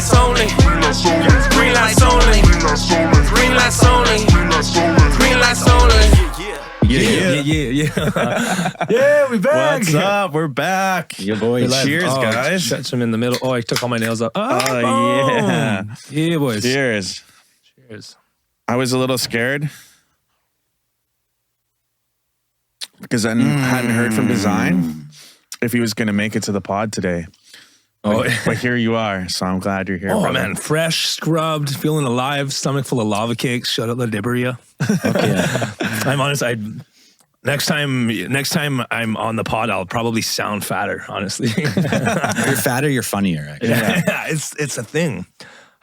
lights only. Green lights only. Green lights only. Green lights only. Yeah, we back. What's up? We're back. Yeah, boys. Cheers, guys. Catch him in the middle. Oh, I took all my nails out. Yeah. Yeah, boys. Cheers. Cheers. I was a little scared because I hadn't heard from Design if he was going to make it to the pod today. Oh, But here you are, so I'm glad you're here. oh brother. man, fresh, scrubbed, feeling alive, stomach full of lava cakes. Shout out to Liberia. I'm honest. Next time I'm on the pod, I'll probably sound fatter. Honestly, You're fatter, you're funnier. Actually. yeah, it's a thing.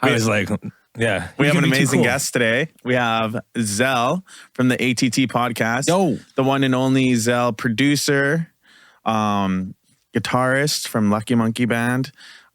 I was like, yeah, We you have an can be too amazing cool. guest today. We have Zell from the ATT podcast. Yo. The one and only Zell, producer, guitarist from Lucky Monkey Band,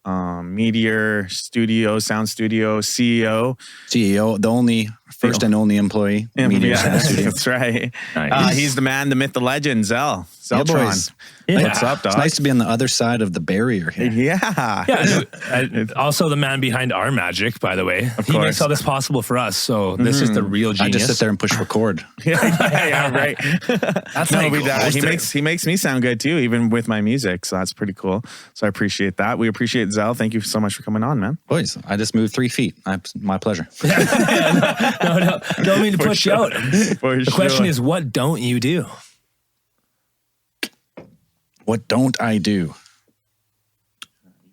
Meteor Sound Studio, CEO. CEO, the only first and only employee. Meteor Sound Studio. That's right. Nice. He's the man, the myth, the legend, Zell. Yeah, Zeltron. boys. Yeah. What's up, dog? It's nice to be on the other side of the barrier here. Yeah. Yeah, also the man behind our magic, by the way. He course. makes all this possible for us. So this is the real I genius. just sit there and push record. yeah, right. That's No, like he makes me sound good too, even with my music. So that's pretty cool. So I appreciate that. We appreciate Zell. Thank you so much for coming on, man. Boys, I just moved 3 feet. My pleasure. no, don't mean to push you out. For The question is, what don't you do? What don't I do?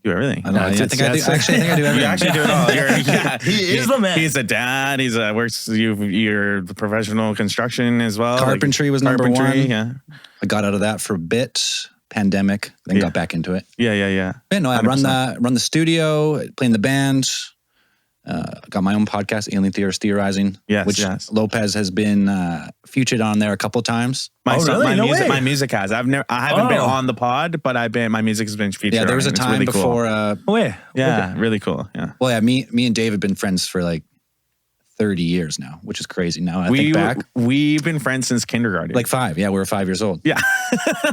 do everything. I don't know. I think I do everything. You actually do it all. He is the man. He's a dad. He's a you're the professional construction as well. Carpentry was number one. Yeah. I got out of that for a bit. Pandemic, then got back into it. Yeah. But no, I run the studio, play in the band. Got my own podcast, Alien Theorists Theorizing, which Lopez has been featured on there a couple times. My music has. I haven't been on the pod, but my music has been featured. Yeah, there was a time before. Really cool. Yeah. Well, yeah, me and Dave have been friends for like 30 years now, which is crazy. Now I think back, we've been friends since kindergarten. like 5. Yeah, we were 5 years old. Yeah.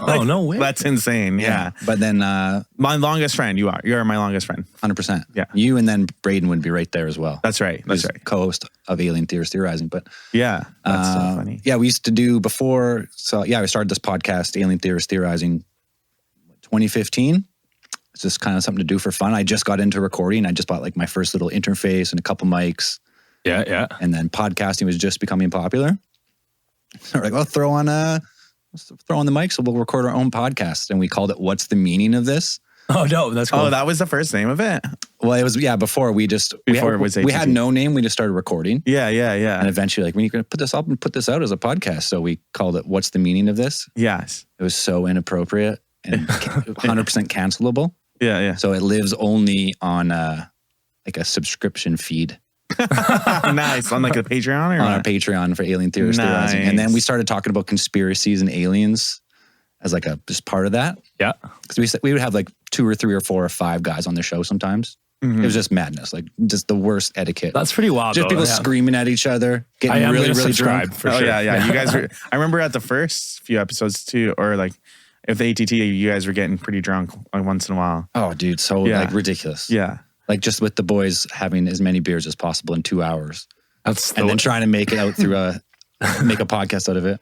Oh, no way. That's insane. Yeah. But then my longest friend, you're my longest friend. 100%. Yeah. You and then Braden would be right there as well. That's right. That's He's right. co-host of Alien Theorists Theorizing. But Yeah. That's so funny. yeah, we used to do before. So yeah, we started this podcast, Alien Theorists Theorizing, 2015. It's just kind of something to do for fun. I just got into recording. I just bought like my first little interface and a couple mics. Yeah. And then podcasting was just becoming popular. So we're like, well, throw on the mics, so we'll record our own podcast. And we called it "What's the Meaning of This?" Oh no, that's cool. Oh, that was the first name of it. Well, it was before we had no name. We just started recording. Yeah. And eventually, like, when you're going to put this up and put this out as a podcast, so we called it "What's the Meaning of This?" Yes. It was so inappropriate and 100% cancelable. Yeah. So it lives only on like a subscription feed. Nice. On like a Patreon or on our Patreon for Alien Theorists Theorizing. And then we started talking about conspiracies and aliens as like just part of that. Yeah. Because we would have like 2 or 3 or 4 or 5 guys on the show sometimes. Mm-hmm. It was just madness, like just the worst etiquette. That's pretty wild. Just people screaming at each other, getting really subscribe drunk. for sure. Yeah. You guys were, I remember at the first few episodes too, or like if the ATT, you guys were getting pretty drunk once in a while. Oh, dude, so like ridiculous. Yeah. Like just with the boys having as many beers as possible in 2 hours. And then trying to make it out through make a podcast out of it.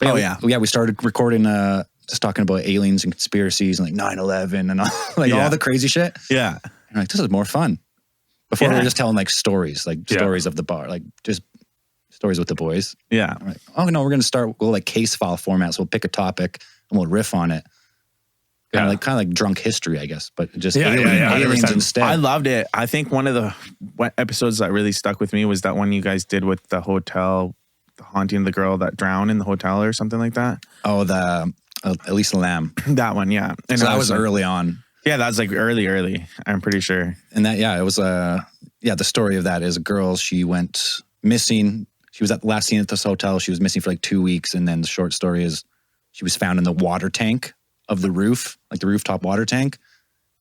But yeah, we started recording just talking about aliens and conspiracies and like 9/11 and all the crazy shit. Yeah. And like, this is more fun. Before we were just telling like stories of the bar, like just stories with the boys. Yeah. I'm like, oh no, we're gonna go like case file format. So we'll pick a topic and we'll riff on it. Kind of like drunk history, I guess, but just aliens 100%. instead. I loved it. I think one of the episodes that really stuck with me was that one you guys did with the hotel, the haunting of the girl that drowned in the hotel or something like that. Oh, the Elisa Lamb. That one, yeah. And so that was early on. Yeah, that was like early. I'm pretty sure. And that, it was the story of that is a girl, she went missing. She was at the last scene at this hotel. She was missing for like 2 weeks. And then the short story is she was found in the water tank of the roof, like the rooftop water tank.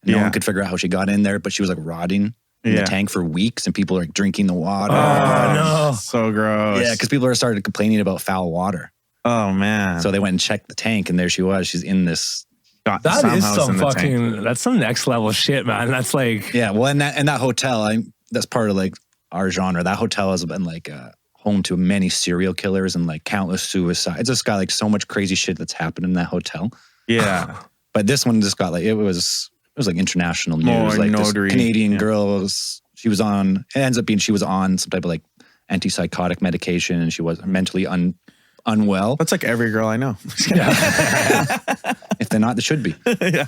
And no one could figure out how she got in there, but she was like rotting in the tank for weeks and people are like drinking the water. Oh, no. So gross. Yeah, because people started complaining about foul water. Oh, man. So they went and checked the tank and there she was. She's in this got That some is house some in the tank. fucking. That's some next level shit, man. That's like. Yeah, well, and that hotel, that's part of like our genre. That hotel has been like home to many serial killers and like countless suicides. It's just got like so much crazy shit that's happened in that hotel. Yeah. But this one just got like it was like international news. More Like this notary, Canadian girl she was on. It ends up being she was on some type of like antipsychotic medication, and she was mentally unwell. That's like every girl I know. If they're not, they should be. Yeah,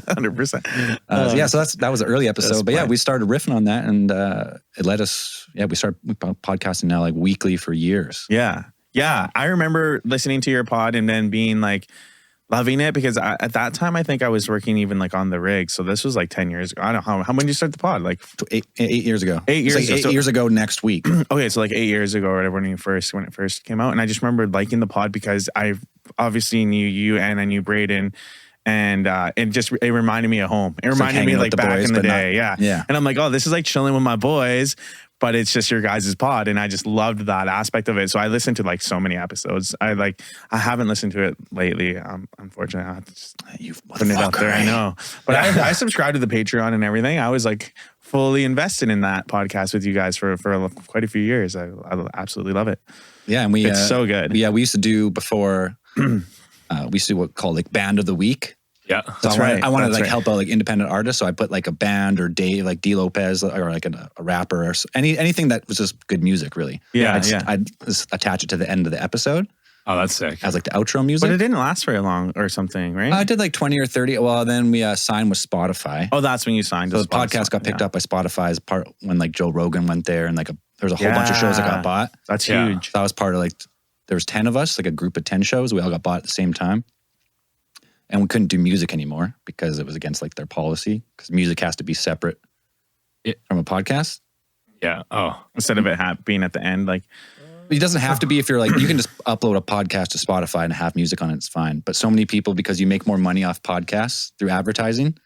100%. Yeah, so that was an early episode. But yeah, fine. we started riffing on that, and it led us. Yeah, we started podcasting now like weekly for years. Yeah. I remember listening to your pod and then being like loving it because at that time I think I was working even like on the rig. So this was like 10 years ago. I don't know how when did you start the pod? Like 8 years ago. 8 years It's like ago. 8 years ago next week. Okay, so like 8 years ago or whatever when it first came out. And I just remember liking the pod because I obviously knew you and I knew Braden. And it reminded me of home. It reminded me hanging like with the back boys, in the but not- day. Yeah. yeah. And I'm like, oh, this is like chilling with my boys, but it's just your guys' pod. And I just loved that aspect of it. So I listened to like so many episodes. I haven't listened to it lately. Unfortunately, I have to just put it out there. I know. But I subscribed to the Patreon and everything. I was like fully invested in that podcast with you guys for quite a few years. I absolutely love it. Yeah, and It's so good. Yeah, we used to do before. We used to do what called like Band of the Week. Yeah. So I wanted to like right. help out like independent artists. So I put like a band or Dave, like D. Lopez, or like a rapper or anything that was just good music, really. Yeah, I'd just attach it to the end of the episode Oh, that's sick. as like the outro music. But it didn't last very long or something, right? I did like 20 or 30. Well, then we signed with Spotify. Oh, that's when you signed. So to the podcast Spotify. got picked Yeah. up by Spotify as part when like Joe Rogan went there, and like there was a whole bunch of shows that got bought. That's Yeah. huge. So that was part of like, there was 10 of us, like a group of 10 shows. We all got bought at the same time. And we couldn't do music anymore because it was against like their policy, because music has to be separate from a podcast. Yeah. Oh. Instead of it being at the end, like It doesn't have to be if you're like, you can just upload a podcast to Spotify and have music on it, it's fine. But so many people, because you make more money off podcasts through advertising,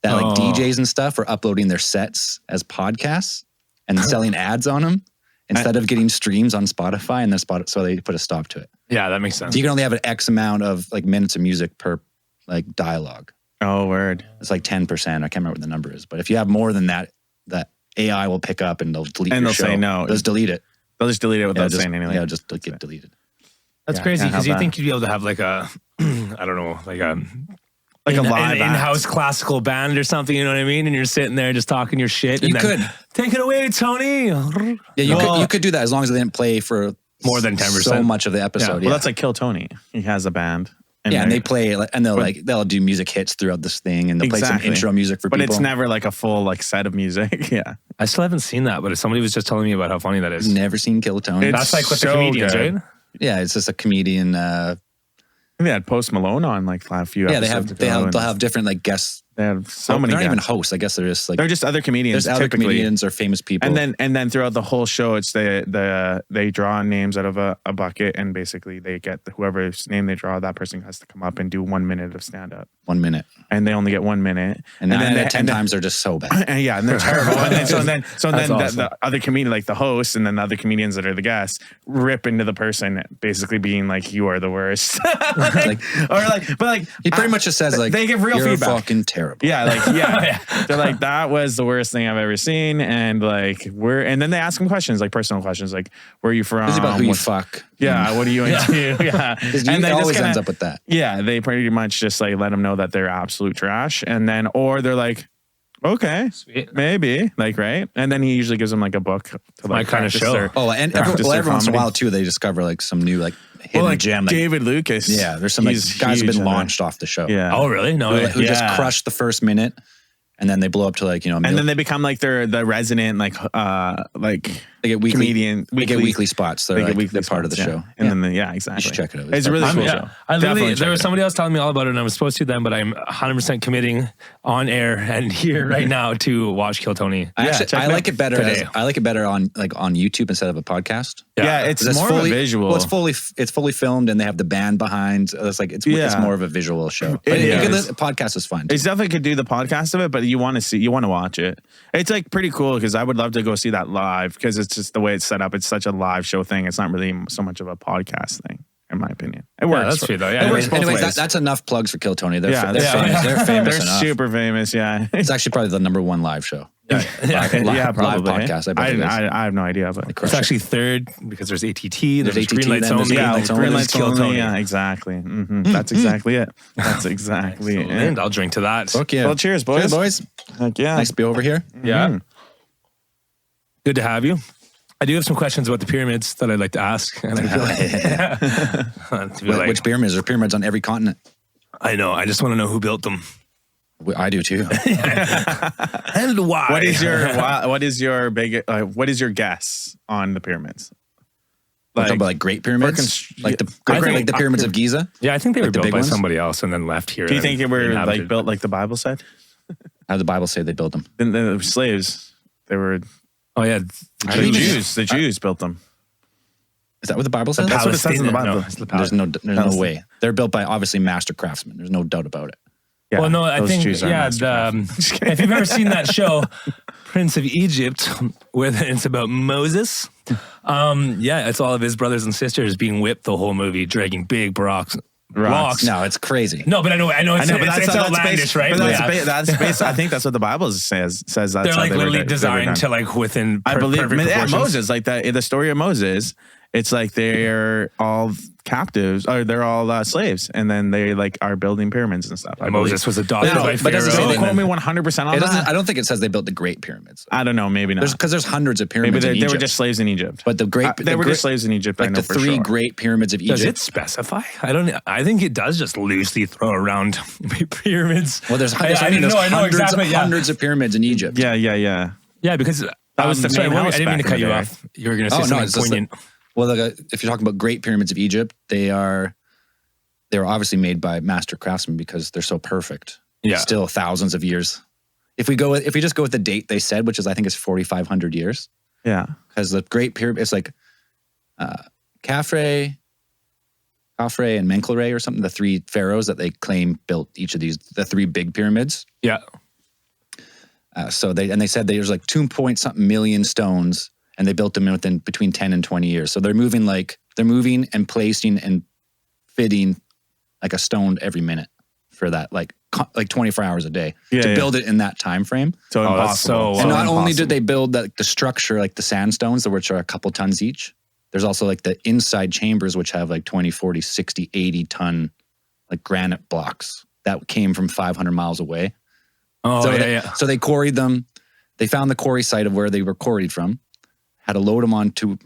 that like DJs and stuff are uploading their sets as podcasts and selling ads on them instead of getting streams on Spotify, and then so they put a stop to it. Yeah, that makes sense. So you can only have an X amount of like minutes of music per like dialogue. oh word. It's like 10%. I can't remember what the number is. But if you have more than that, that AI will pick up and they'll delete And your they'll show. say no. They'll just delete it. They'll just delete it without just, saying anything. Yeah, just get deleted. That's Yeah, crazy can't because have you that. think you'd be able to have like a, I don't know, like a Like a live act. in-house classical band or something. You know what I mean? And you're sitting there just talking your shit. And You then, could. take it away, Tony. Yeah, you could do that as long as they didn't play for More than 10%. so much of the episode. Well, that's like Kill Tony. He has a band. and they they're- play and they'll do music hits throughout this thing, and they'll play Exactly. some intro music for But people. it's never like a full like set of music. Yeah. I still haven't seen that, but somebody was just telling me about how funny that is. Never seen Kill Tony. It's That's like with the so comedians, good. right? Yeah, it's just a comedian. They had Post Malone on like a few Yeah, episodes they'll ago, and have different like guests. they have so They're many not even guests. hosts. I guess they're just like They're just other comedians. there's other typically. comedians or famous people. And then throughout the whole show, it's they draw names out of a bucket, and basically they get whoever's name they draw, that person has to come up and do 1 minute of stand up, 1 minute, and they only get 1 minute, and 9 out of 10 and then- times they're just so bad. and yeah, and they're terrible. And then That's awesome. the other comedian, like the host, and then the other comedians that are the guests, rip into the person, basically being like, "You are the worst," Like, but like he pretty much just says like, they give real "You're feedback. fucking terrible." Yeah, like yeah. They're like, that was the worst thing I've ever seen, and like and then they ask them questions, like personal questions, like where are you from? It's about who you What- fuck. Yeah, what are you into? Yeah, And they it always just kinda- ends up with that. Yeah, they pretty much just like let them know that they're absolute trash, and then or they're like, okay, Sweet. maybe, like right, and then he usually gives them like a book to my like kinda practice show. their- Oh, and practice their every once in a comedy. while too, they discover like some new like hidden Well, like gem. Like, David Lucas. yeah, there's some like he's guys who've huge been in that. launched off the show. Yeah. Oh, really? No way. who just Yeah. crushed the first minute, and then they blow up to like And then they become like the resident like they get weekly comedian. They get weekly spots. They're They get like, weekly they're part of the spots, show. yeah. And Yeah. then exactly. You should check it out. It's a really I'm- cool yeah. show. I literally, Definitely there check was it somebody else telling me all about it, and I was supposed to then, but I'm 100% committing on air and here right now to watch Kill Tony. I check it like out it better. today. I like it better on YouTube instead of a podcast. Yeah, it's That's more fully, of a visual. Well, it's fully filmed, and they have the band behind. It's like it's Yeah. more of a visual show. It is. The podcast is fun. It's definitely could do the podcast of it, but you want to watch it. It's like pretty cool because I would love to go see that live because it's just the way it's set up. It's such a live show thing. It's not really so much of a podcast thing. in my opinion. It works. That's true though. Yeah. It works both Anyways, ways. that's enough plugs for Kill Tony. They're famous. They're famous They're enough. super famous. Yeah. It's actually probably the #1 live show. Yeah, probably. Live podcast. I bet it is. I have no idea, but It's actually third because there's ATT, there's ATT, Green Lights then there's Only. Green Lights Green Only, Lights Kill Only. Tony. Yeah, exactly. That's exactly it. That's exactly it. And I'll drink to that. Fuck yeah. Well, cheers, boys. Cheers, boys. Heck yeah. Nice to be over here. Yeah. Good to have you. I do have some questions about the pyramids that I'd like to ask. And I feel like, Which pyramids? There are pyramids on every continent. I know. I just want to know who built them I do too. and why. What is your guess on the pyramids? We're talking about like Great Pyramids, like the pyramids of Giza. Yeah, I think they were Like the built big by ones? somebody else and then left here. Do you think they were inhabited. like built like the Bible said? How did the Bible say they built them? Then the slaves, they were Oh yeah, the Jews. The Jews built them. Is that what the Bible says? That's what it says in the Bible. No, it's the There's no way. They're built by obviously master craftsmen. There's no doubt about it. Yeah, well, no, I those think Jews are if you've ever seen that show, Prince of Egypt, where it's about Moses, it's all of his brothers and sisters being whipped the whole movie, dragging big rocks. No, it's crazy. No, but I know it's outlandish, right? But that's based. I think that's what the Bible says. That's they're how like they were literally done. designed to like within. I believe. perfect proportions. Moses, like that. The story of Moses. It's like they're all captives, or they're all slaves, and then they like are building pyramids and stuff. Moses was adopted by but doesn't say Pharaoh. they- Don't quote me 100% on that. I don't think it says they built the Great Pyramids. I don't know. Maybe not. Because there's hundreds of Maybe pyramids in they Egypt. were just slaves in Egypt. But the great, They were just slaves in Egypt. I like know the for three sure. great pyramids of Egypt. Does it specify? I think it does just loosely throw around pyramids. Well, there's I know exactly. hundreds of pyramids in Egypt. Yeah. Yeah, because That was the sorry, main house I didn't mean to back cut in the you day. off. You were going to say something it's just poignant. Well, if you're talking about great pyramids of Egypt, they were obviously made by master craftsmen because they're so perfect. Yeah. Still thousands of years. If we just go with the date they said, which is I think is 4,500 years, Yeah. because the Great Pyramid, it's like Khafre, and Menkaure or something, the three pharaohs that they claim built each of the three big pyramids. Yeah. They said there's like 2-point-something million stones, and they built them within between 10 and 20 years. So they're moving and placing and fitting like a stone every minute for that, like 24 hours a day to build it in that time frame. So impossible. And not only did they build the structure, like the sandstones, which are a couple tons each, there's also like the inside chambers, which have like 20, 40, 60, 80 ton like granite blocks that came from 500 miles away. So they quarried them. They found the quarry site of where they were quarried from, had to load them onto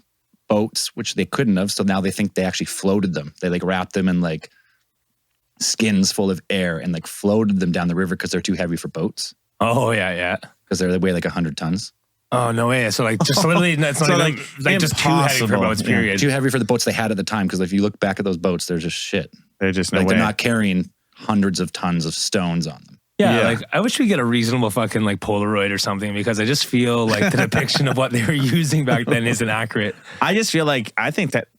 boats, which they couldn't have. So now they think they actually floated them. They like wrapped them in like skins full of air and like floated them down the river because they're too heavy for boats. Oh, yeah. Because they weigh like 100 tons. Oh, no way. So like just literally, it's not even, like just too heavy for boats, period. Too heavy for the boats they had at the time. Because if you look back at those boats, they're just shit. They're just they're not carrying hundreds of tons of stones on them. Yeah, like I wish we get a reasonable fucking like Polaroid or something, because I just feel like the depiction of what they were using back then isn't accurate. I just feel like, I think that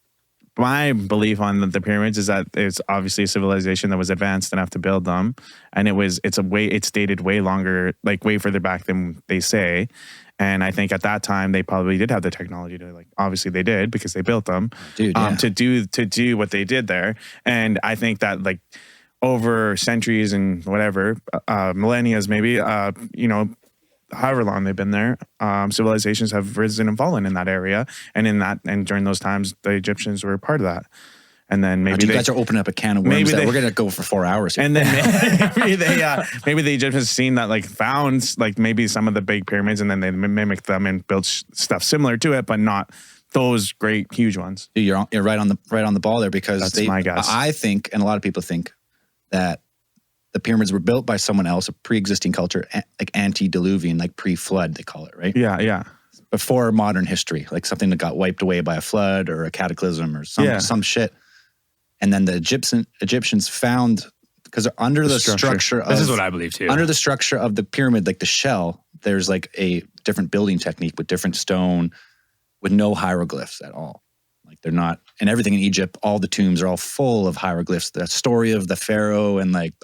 my belief on the pyramids is that it's obviously a civilization that was advanced enough to build them, and it's dated way longer, like way further back than they say. And I think at that time they probably did have the technology to, like, obviously they did because they built them, to do what they did there. And I think that like over centuries and whatever, millennia maybe, however long they've been there, civilizations have risen and fallen in that area, and during those times, the Egyptians were part of that. And then maybe you guys are opening up a can of worms that we're gonna go for 4 hours here. And then maybe the Egyptians seen that, like, found like maybe some of the big pyramids, and then they mimicked them and built stuff similar to it, but not those great huge ones. Dude, you're right on the ball there, because that's my guess. I think, and a lot of people think, that the pyramids were built by someone else, a pre-existing culture, like antediluvian, like pre-flood, they call it, right? Yeah. Before modern history, like something that got wiped away by a flood or a cataclysm or some shit. And then the Egyptians found, because under the structure of, this is what I believe too. Under the structure of the pyramid, like the shell, there's like a different building technique with different stone, with no hieroglyphs at all. Like they're not, and everything in Egypt, all the tombs are all full of hieroglyphs. The story of the pharaoh and like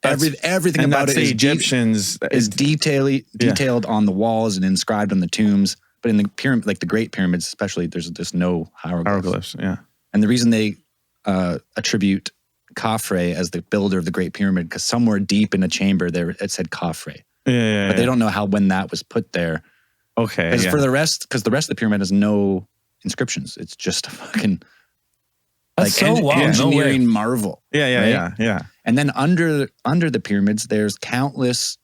everything about it is detailed on the walls and inscribed on the tombs. But in the pyramid, like the Great Pyramids especially, there's just no hieroglyphs. Yeah. And the reason they attribute Khafre as the builder of the Great Pyramid because somewhere deep in a chamber there it said Khafre. But they don't know when that was put there. Okay. Because the rest of the pyramid has no inscriptions. It's just a fucking engineering marvel. Yeah. And then under the pyramids, there's countless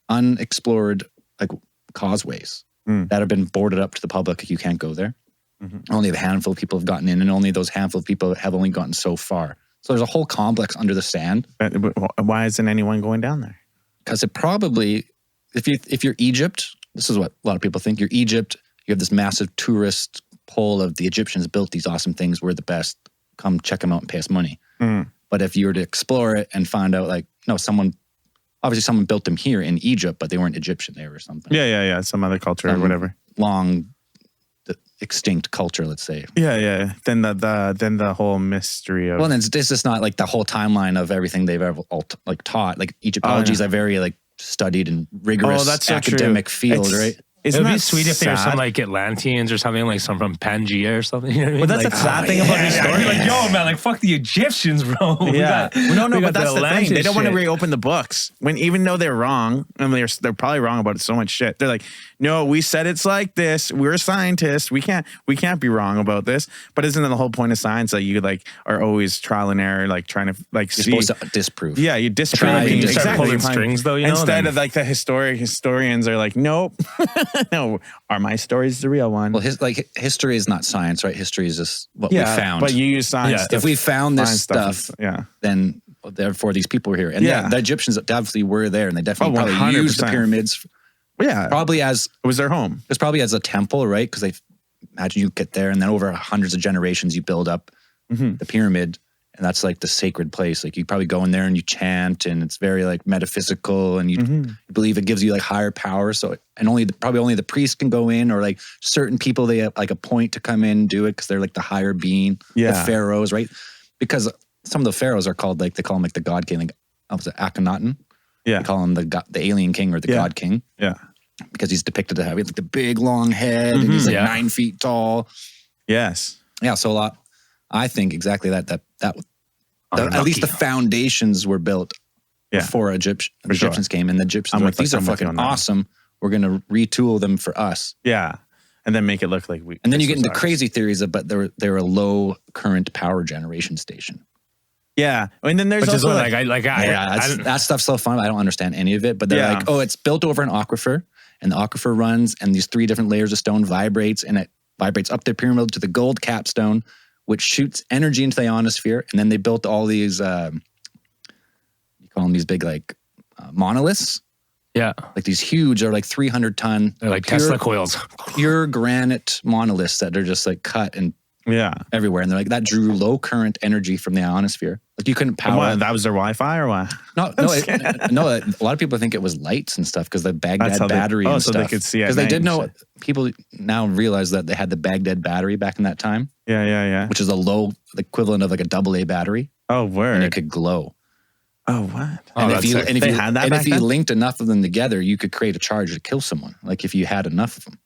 unexplored like causeways that have been boarded up to the public. You can't go there. Only a handful of people have gotten in, and only those handful of people have only gotten so far. So there's a whole complex under the sand. Why isn't anyone going down there? Because it probably, if you're Egypt, this is what a lot of people think. You're Egypt. You have this massive tourist pull of the Egyptians built these awesome things. We're the best. Come check them out and pay us money. But if you were to explore it and find out, like, no, someone built them here in Egypt, but they weren't Egyptian. They were something. Yeah. Some other culture or whatever. Long extinct culture, let's say. Yeah. Then the whole mystery of. Well, then it's just not like the whole timeline of everything they've ever like taught. Like Egyptology is a very like studied and rigorous academic field, right? It would be sweet if there were some like Atlanteans or something, like some from Pangea or something. You know what I mean? But that's like, the sad thing about this story. Like, yo, man, like fuck the Egyptians, bro. Yeah. But that's the thing. They don't want to shit. reopen the books even though they're wrong. And they're probably wrong about so much shit. They're like, no, we said it's like this. We're scientists. We can't be wrong about this. But isn't it the whole point of science that you like are always trial and error, like trying to like You're supposed to disprove. Yeah, you disprove. You start pulling strings though. You know, instead of like the historians are like, nope, no. Are my stories the real one? Well, history is not science, right? History is just what we found. But you use science. If we found this stuff, then therefore these people were here. And the Egyptians definitely were there, and they definitely probably used the pyramids. Yeah, probably as it was their home. It was probably as a temple, right? Because they imagine you get there, and then over hundreds of generations, you build up the pyramid. And that's like the sacred place. Like you probably go in there and you chant, and it's very like metaphysical, and you believe it gives you like higher power. So and probably only the priest can go in, or like certain people they have like appoint to come in and do it because they're like the higher being, the pharaohs, right? Because some of the pharaohs are called like they call them like the god king, like Akhenaten. Yeah, they call him the alien king or the god king. Yeah, because he's depicted to have like the big long head and he's like 9 feet tall. Yes. Yeah. So I think exactly that at least the foundations were built before the Egyptians came, and the Egyptians were like, these are fucking awesome. We're going to retool them for us. Yeah. And then make it look like we. And then you get into crazy theories but they're a low current power generation station. Yeah. And then there's also that stuff's so fun. I don't understand any of it, but they're like, oh, it's built over an aquifer, and the aquifer runs, and these 3 different layers of stone vibrates, and it vibrates up the pyramid to the gold capstone, which shoots energy into the ionosphere. And then they built all these, you call them these big like monoliths. Yeah. Like these huge, they're like 300-ton. They're like Tesla coils. Pure granite monoliths that are just like cut and everywhere. And they're like, that drew low current energy from the ionosphere. Like you couldn't power. That was their Wi-Fi or what? No. A lot of people think it was lights and stuff because the Baghdad battery and stuff. So they could see it. Because they did know, people now realize that they had the Baghdad battery back in that time. Yeah. Which is the equivalent of like a AA battery. Oh, word. And it could glow. Oh, what? And if you linked enough of them together, you could create a charge to kill someone. Like if you had enough of them.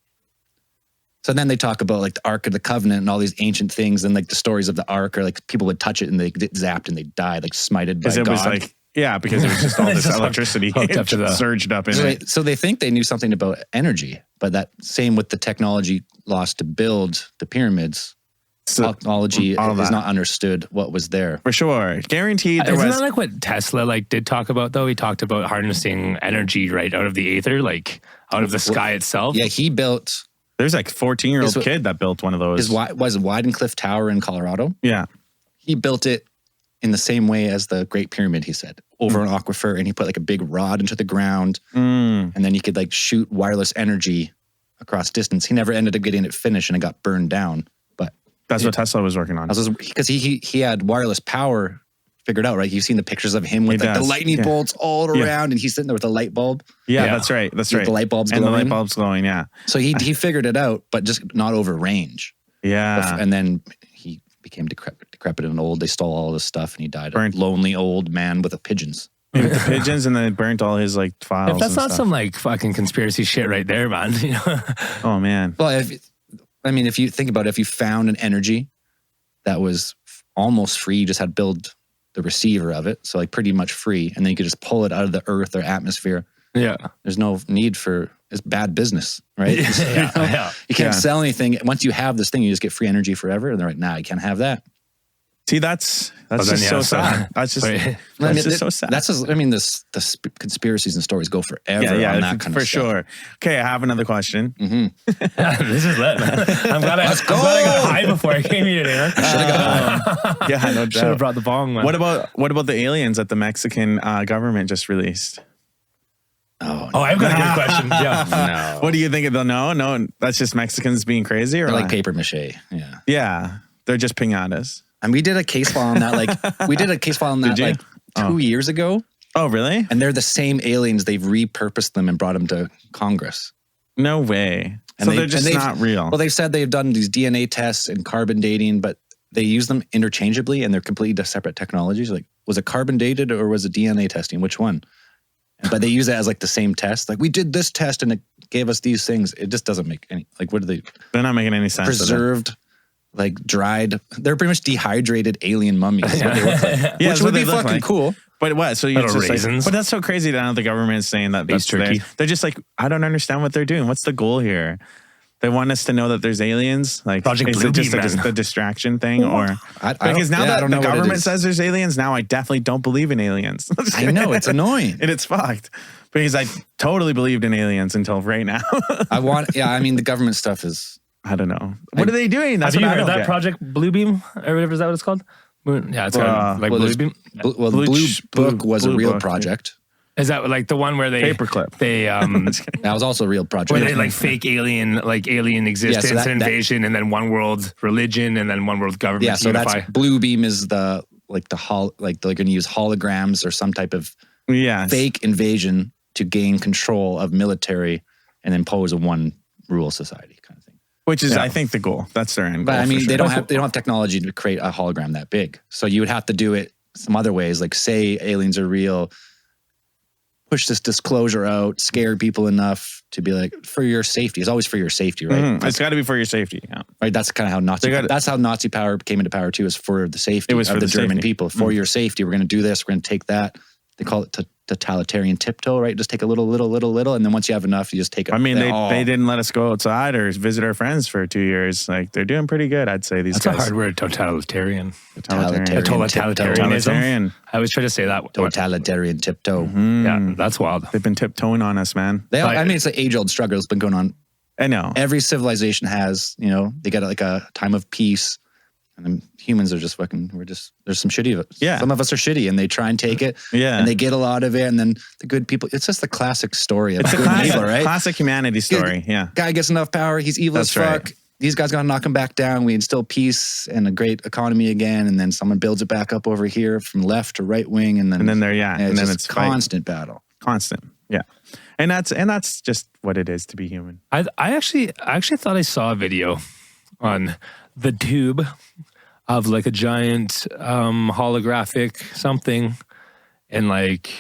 So then they talk about like the Ark of the Covenant and all these ancient things, and like the stories of the Ark, or like people would touch it and they get zapped and they died, like smited by God. Was like, because it was just all this electricity surged up in it. So they think they knew something about energy, but that same with the technology lost to build the pyramids. Technology is not understood what was there. For sure. Guaranteed. Isn't that like what Tesla did talk about though? He talked about harnessing energy right out of the aether, like out of the sky itself. Yeah, he built. There's like 14-year-old kid that built one of those. Was Weidencliff Tower in Colorado? Yeah. He built it in the same way as the Great Pyramid, he said, over an aquifer, and he put like a big rod into the ground, and then he could like shoot wireless energy across distance. He never ended up getting it finished, and it got burned down. But that's what Tesla was working on. Because he had wireless power figured out, right? You've seen the pictures of him with the lightning bolts all around, and he's sitting there with a light bulb. Yeah, that's right. That's right. The light bulbs glowing. And the light bulbs glowing, yeah. So he figured it out, but just not over range. Yeah. And then he became decrepit and old. They stole all this stuff, and he died a lonely old man with the pigeons. With the pigeons, and then they burnt all his like files. If that's not some like fucking conspiracy shit right there, man. You know? Oh man. Well, if you think about it, if you found an energy that was almost free. You just had to build the receiver of it. So like pretty much free. And then you could just pull it out of the earth or atmosphere. Yeah. There's no need for, it's bad business, right? Yeah. You can't sell anything. Once you have this thing, you just get free energy forever. And they're like, nah, you can't have that. See, that's just so sad. That's just so sad. That's just, I mean, the conspiracies and stories go forever on that kind of stuff. For sure. Okay, I have another question. This is lit. I'm glad I got high before I came here today. Yeah, no doubt. Should have brought the bong, man. What about the aliens that the Mexican government just released? Oh, I've got a good question. Yeah. No. What do you think? No, that's just Mexicans being crazy, or They're like paper mache. Yeah. Yeah, they're just piñatas. And we did a case file on that. Like 2 years ago. Oh, really? And they're the same aliens. They've repurposed them and brought them to Congress. No way. And so they're just not real. Well, they've said they've done these DNA tests and carbon dating, but they use them interchangeably and they're completely separate technologies. Like, was it carbon dated or was it DNA testing? Which one? But they use it as like the same test. Like, we did this test and it gave us these things. It just doesn't make any, like, what are they? They're not making any sense. Preserved, like dried. They're pretty much dehydrated alien mummies. What they look like. Which would be fucking cool. But what? So you're just raisins. but that's so crazy that the government's saying that that's turkey. They're just like, I don't understand what they're doing. What's the goal here? They want us to know that there's aliens. Like, Project is it just Bluebeam, a distraction thing, or because now that the government says there's aliens, now I definitely don't believe in aliens. I know, it's annoying, and it's fucked. Because I totally believed in aliens until right now. I mean, the government stuff is, I don't know. What are they doing? Have you heard of that Project Bluebeam or whatever? Is that what it's called? Yeah, it's called like Bluebeam. Well, the Blue Book was a real project. Is that like the one where they paperclip? That was also a real project. Where they like fake alien existence and invasion, and then one world religion, and then one world government. Yeah, so that's Bluebeam is they're going to use holograms or some type of fake invasion to gain control of military and impose a one rule society kind of thing. Which is, I think, the goal. That's their end goal. But I mean, they don't have technology to create a hologram that big. So you would have to do it some other ways, like say aliens are real, push this disclosure out, scare people enough to be like, for your safety. It's always for your safety, right? Mm-hmm. It's got to be for your safety. Yeah. Right. That's kind of how that's how Nazi power came into power too, is for the safety of the German people. For your safety, we're going to do this. We're going to take that. They call it totalitarian tiptoe, right? Just take a little, and then once you have enough, you just take it. I mean, they didn't let us go outside or visit our friends for 2 years. Like, they're doing pretty good, I'd say. These guys. That's a hard word, totalitarian. Totalitarianism. I always try to say that. Totalitarian tiptoe. Mm-hmm. Yeah, that's wild. They've been tiptoeing on us, man. I mean, it's an age-old struggle. It's been going on. I know. Every civilization has, they got like a time of peace. And then humans are just there's some shitty of it. Yeah. Some of us are shitty and they try and take it. Yeah. And they get a lot of it. And then the good people, it's just the classic story of good and evil, right? Classic humanity story. Yeah. Guy gets enough power. He's evil as fuck. Right. These guys got to knock him back down. We instill peace and a great economy again. And then someone builds it back up over here from left to right wing. And then it's constant battle. Constant. Yeah. And that's just what it is to be human. I actually thought I saw a video on the tube of like a giant holographic something in like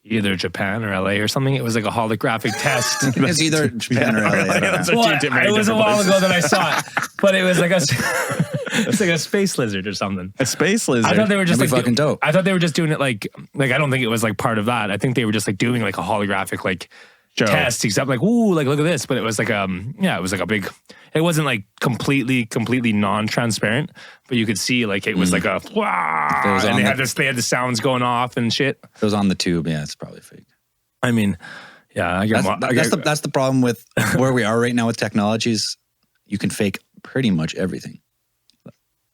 either Japan or LA or something. It was like a holographic test. It's either Japan or LA. It was a while ago that I saw it, but it was like it's like a space lizard or something. A space lizard. I thought they were just fucking dope. I thought they were just doing it like I don't think it was like part of that. I think they were just like doing like a holographic like test, except like, ooh, like look at this. But it was like it was like a big, it wasn't like completely non-transparent, but you could see like it was like a wow, and they had the sounds going off and shit. It was on the tube. Yeah, it's probably fake. I mean, yeah, that's the problem with where we are right now with technologies. You can fake pretty much everything.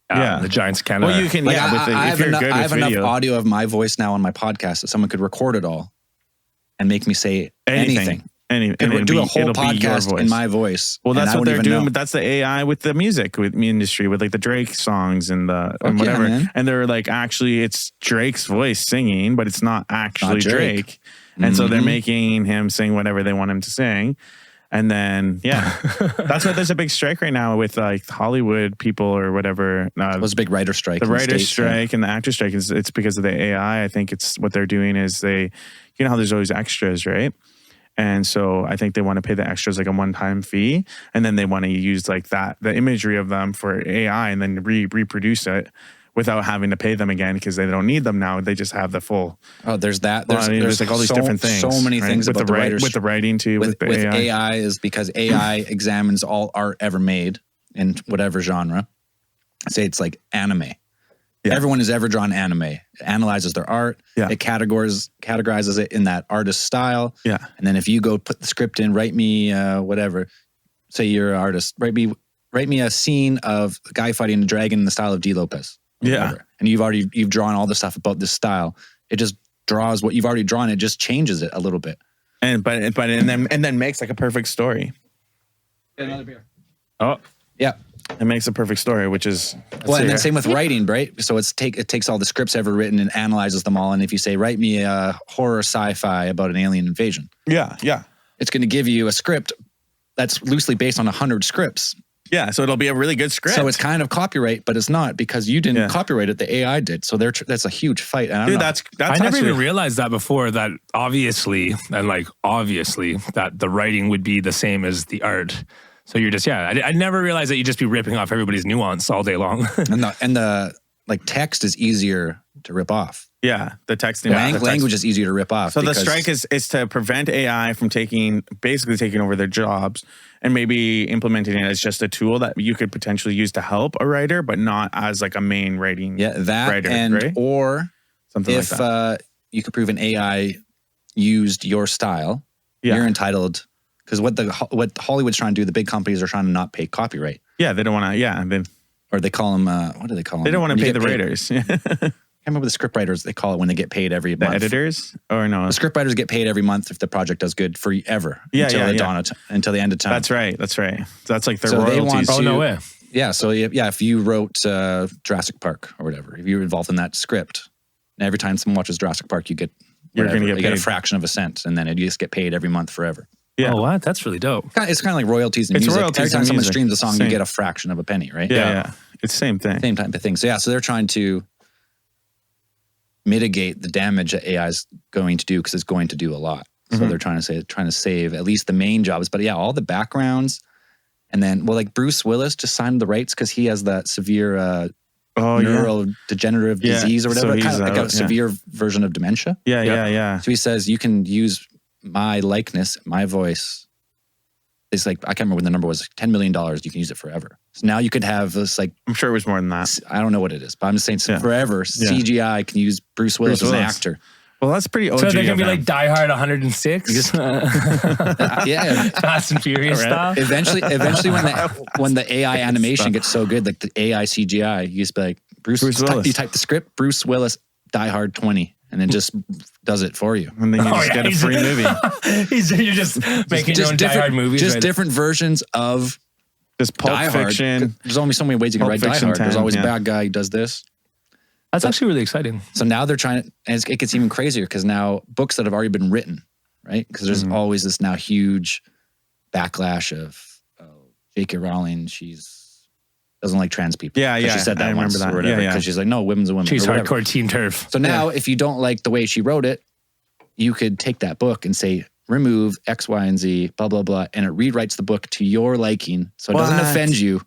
The Giants kind of. Well, you can. Like, I have enough audio of my voice now on my podcast that someone could record it all and make me say anything. Could do a whole podcast in my voice. Well, that's what they're doing. But that's the AI with the music industry, with like the Drake songs and whatever. Man. And they're like, actually, it's Drake's voice singing, but it's not actually Drake. And so they're making him sing whatever they want him to sing. And then, that's why there's a big strike right now with like Hollywood people or whatever. It was a big writer strike. The writer's strike and the actor strike it's because of the AI. I think it's what they're doing is you know how there's always extras, right? And so I think they want to pay the extras like a one-time fee, and then they want to use like the imagery of them for AI, and then reproduce it without having to pay them again because they don't need them now. They just have the full. Oh, there's that. There's like all these different things. So many things with about the writers. With the writing too. With AI is because AI examines all art ever made in whatever genre. Say it's like anime. Yeah. Everyone has ever drawn anime. It analyzes their art. Yeah. It categorizes it in that artist style. Yeah. And then if you go put the script in, write me whatever. Say you're an artist. Write me a scene of a guy fighting a dragon in the style of GLOcast. Yeah. Whatever. And you've drawn all the stuff about this style. It just draws what you've already drawn. It just changes it a little bit. And then makes like a perfect story. Get another beer. Oh. Yeah. It makes a perfect story, which is well, and then same with writing, right? So it takes all the scripts ever written and analyzes them all. And if you say, write me a horror sci-fi about an alien invasion, yeah, it's going to give you a script that's loosely based on 100 scripts. Yeah, so it'll be a really good script. So it's kind of copyright, but it's not because you didn't copyright it. The AI did. So that's a huge fight. And Dude, that's I never even realized that before. That obviously that the writing would be the same as the art. So you're just, I never realized that you'd just be ripping off everybody's nuance all day long. and the like text is easier to rip off. Yeah, the text. Language is easier to rip off. So the strike is to prevent AI from basically taking over their jobs and maybe implementing it as just a tool that you could potentially use to help a writer, but not as like a main writing writer, and right? Or something if like that. You could prove an AI used your style, you're entitled. Because what Hollywood's trying to do, the big companies are trying to not pay copyright. Yeah, they don't want to. Or they call them. What do they call them? They don't want to pay the writers. I can't remember the script writers they call it when they get paid every month. The editors, or no? The script writers get paid every month if the project does good forever. Until the end of time. That's right. So that's like their royalties. No way. Yeah. So if you wrote Jurassic Park or whatever, if you were involved in that script, and every time someone watches Jurassic Park, you get a fraction of a cent, and then you just get paid every month forever. Yeah. Oh, what? That's really dope. It's kind of like royalties in music. Every time someone streams a song, you get a fraction of a penny, right? Yeah. It's the same thing. Same type of thing. So they're trying to mitigate the damage that AI is going to do because it's going to do a lot. So they're trying to save at least the main jobs. But all the backgrounds. And then, like Bruce Willis just signed the rights because he has that severe neurodegenerative disease or whatever. So kind of like a severe version of dementia. Yeah. So he says, you can use my likeness, my voice. It's like, I can't remember when the number was, $10 million, you can use it forever. So now you could have this like... I'm sure it was more than that. I don't know what it is, but I'm just saying forever, CGI can use Bruce Willis as an actor. Well, that's pretty OG. So they can be like Die Hard 106? Fast and Furious stuff? Eventually when the AI animation gets so good, like the AI CGI, you just be like, Bruce Willis. You type the script, Bruce Willis, Die Hard 20. And it just does it for you. And then you just get a free movie. You're just making your own Die Hard movies. Just different versions of just Pulp Fiction. There's only so many ways you can write Die Hard. There's always a bad guy who does this. That's actually really exciting. So now they're trying to, and it gets even crazier because now books that have already been written, right? Because there's always this now huge backlash of J.K. Rowling, doesn't like trans people. Yeah. She said that once or whatever. Because she's like, no, women's a woman. She's hardcore Team Turf. So now if you don't like the way she wrote it, you could take that book and say, remove X, Y, and Z, blah, blah, blah. And it rewrites the book to your liking. So it doesn't offend you.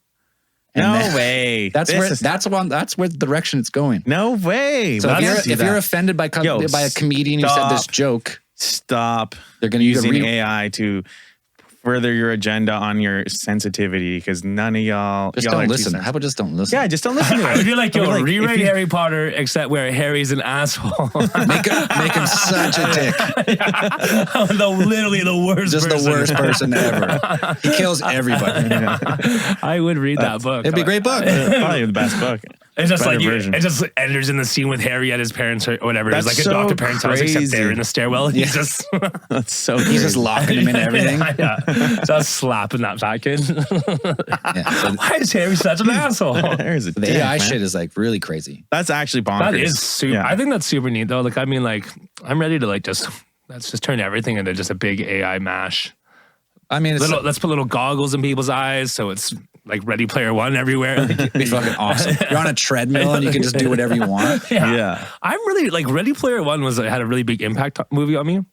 And way. That's where the direction it's going. No way. So if you're offended by a comedian who said this joke, stop. They're going to use AI to further your agenda on your sensitivity because none of y'all don't listen. How about just don't listen? Yeah, just don't listen to it. I feel like rewrite Harry Potter except where Harry's an asshole. make him such a dick. Literally the worst. Just person. the worst person ever. He kills everybody. I would read that book. It'd be a great book. Probably the best book. It's just like it just enters in the scene with Harry at his parents or whatever. It's like a doctor parents house except they're in the stairwell. He's just that's so crazy. He's just locking him in everything. Just slapping that fat kid. Why is Harry such an asshole? The AI shit is like really crazy. That's actually bonkers. That is super. Yeah. I think that's super neat though. Like I mean, like I'm ready to let's just turn everything into just a big AI mash. I mean, let's put little goggles in people's eyes so it's like Ready Player One everywhere. It'd be fucking awesome. You're on a treadmill and you can just do whatever you want. Yeah. I'm really like Ready Player One had a really big impact movie on me.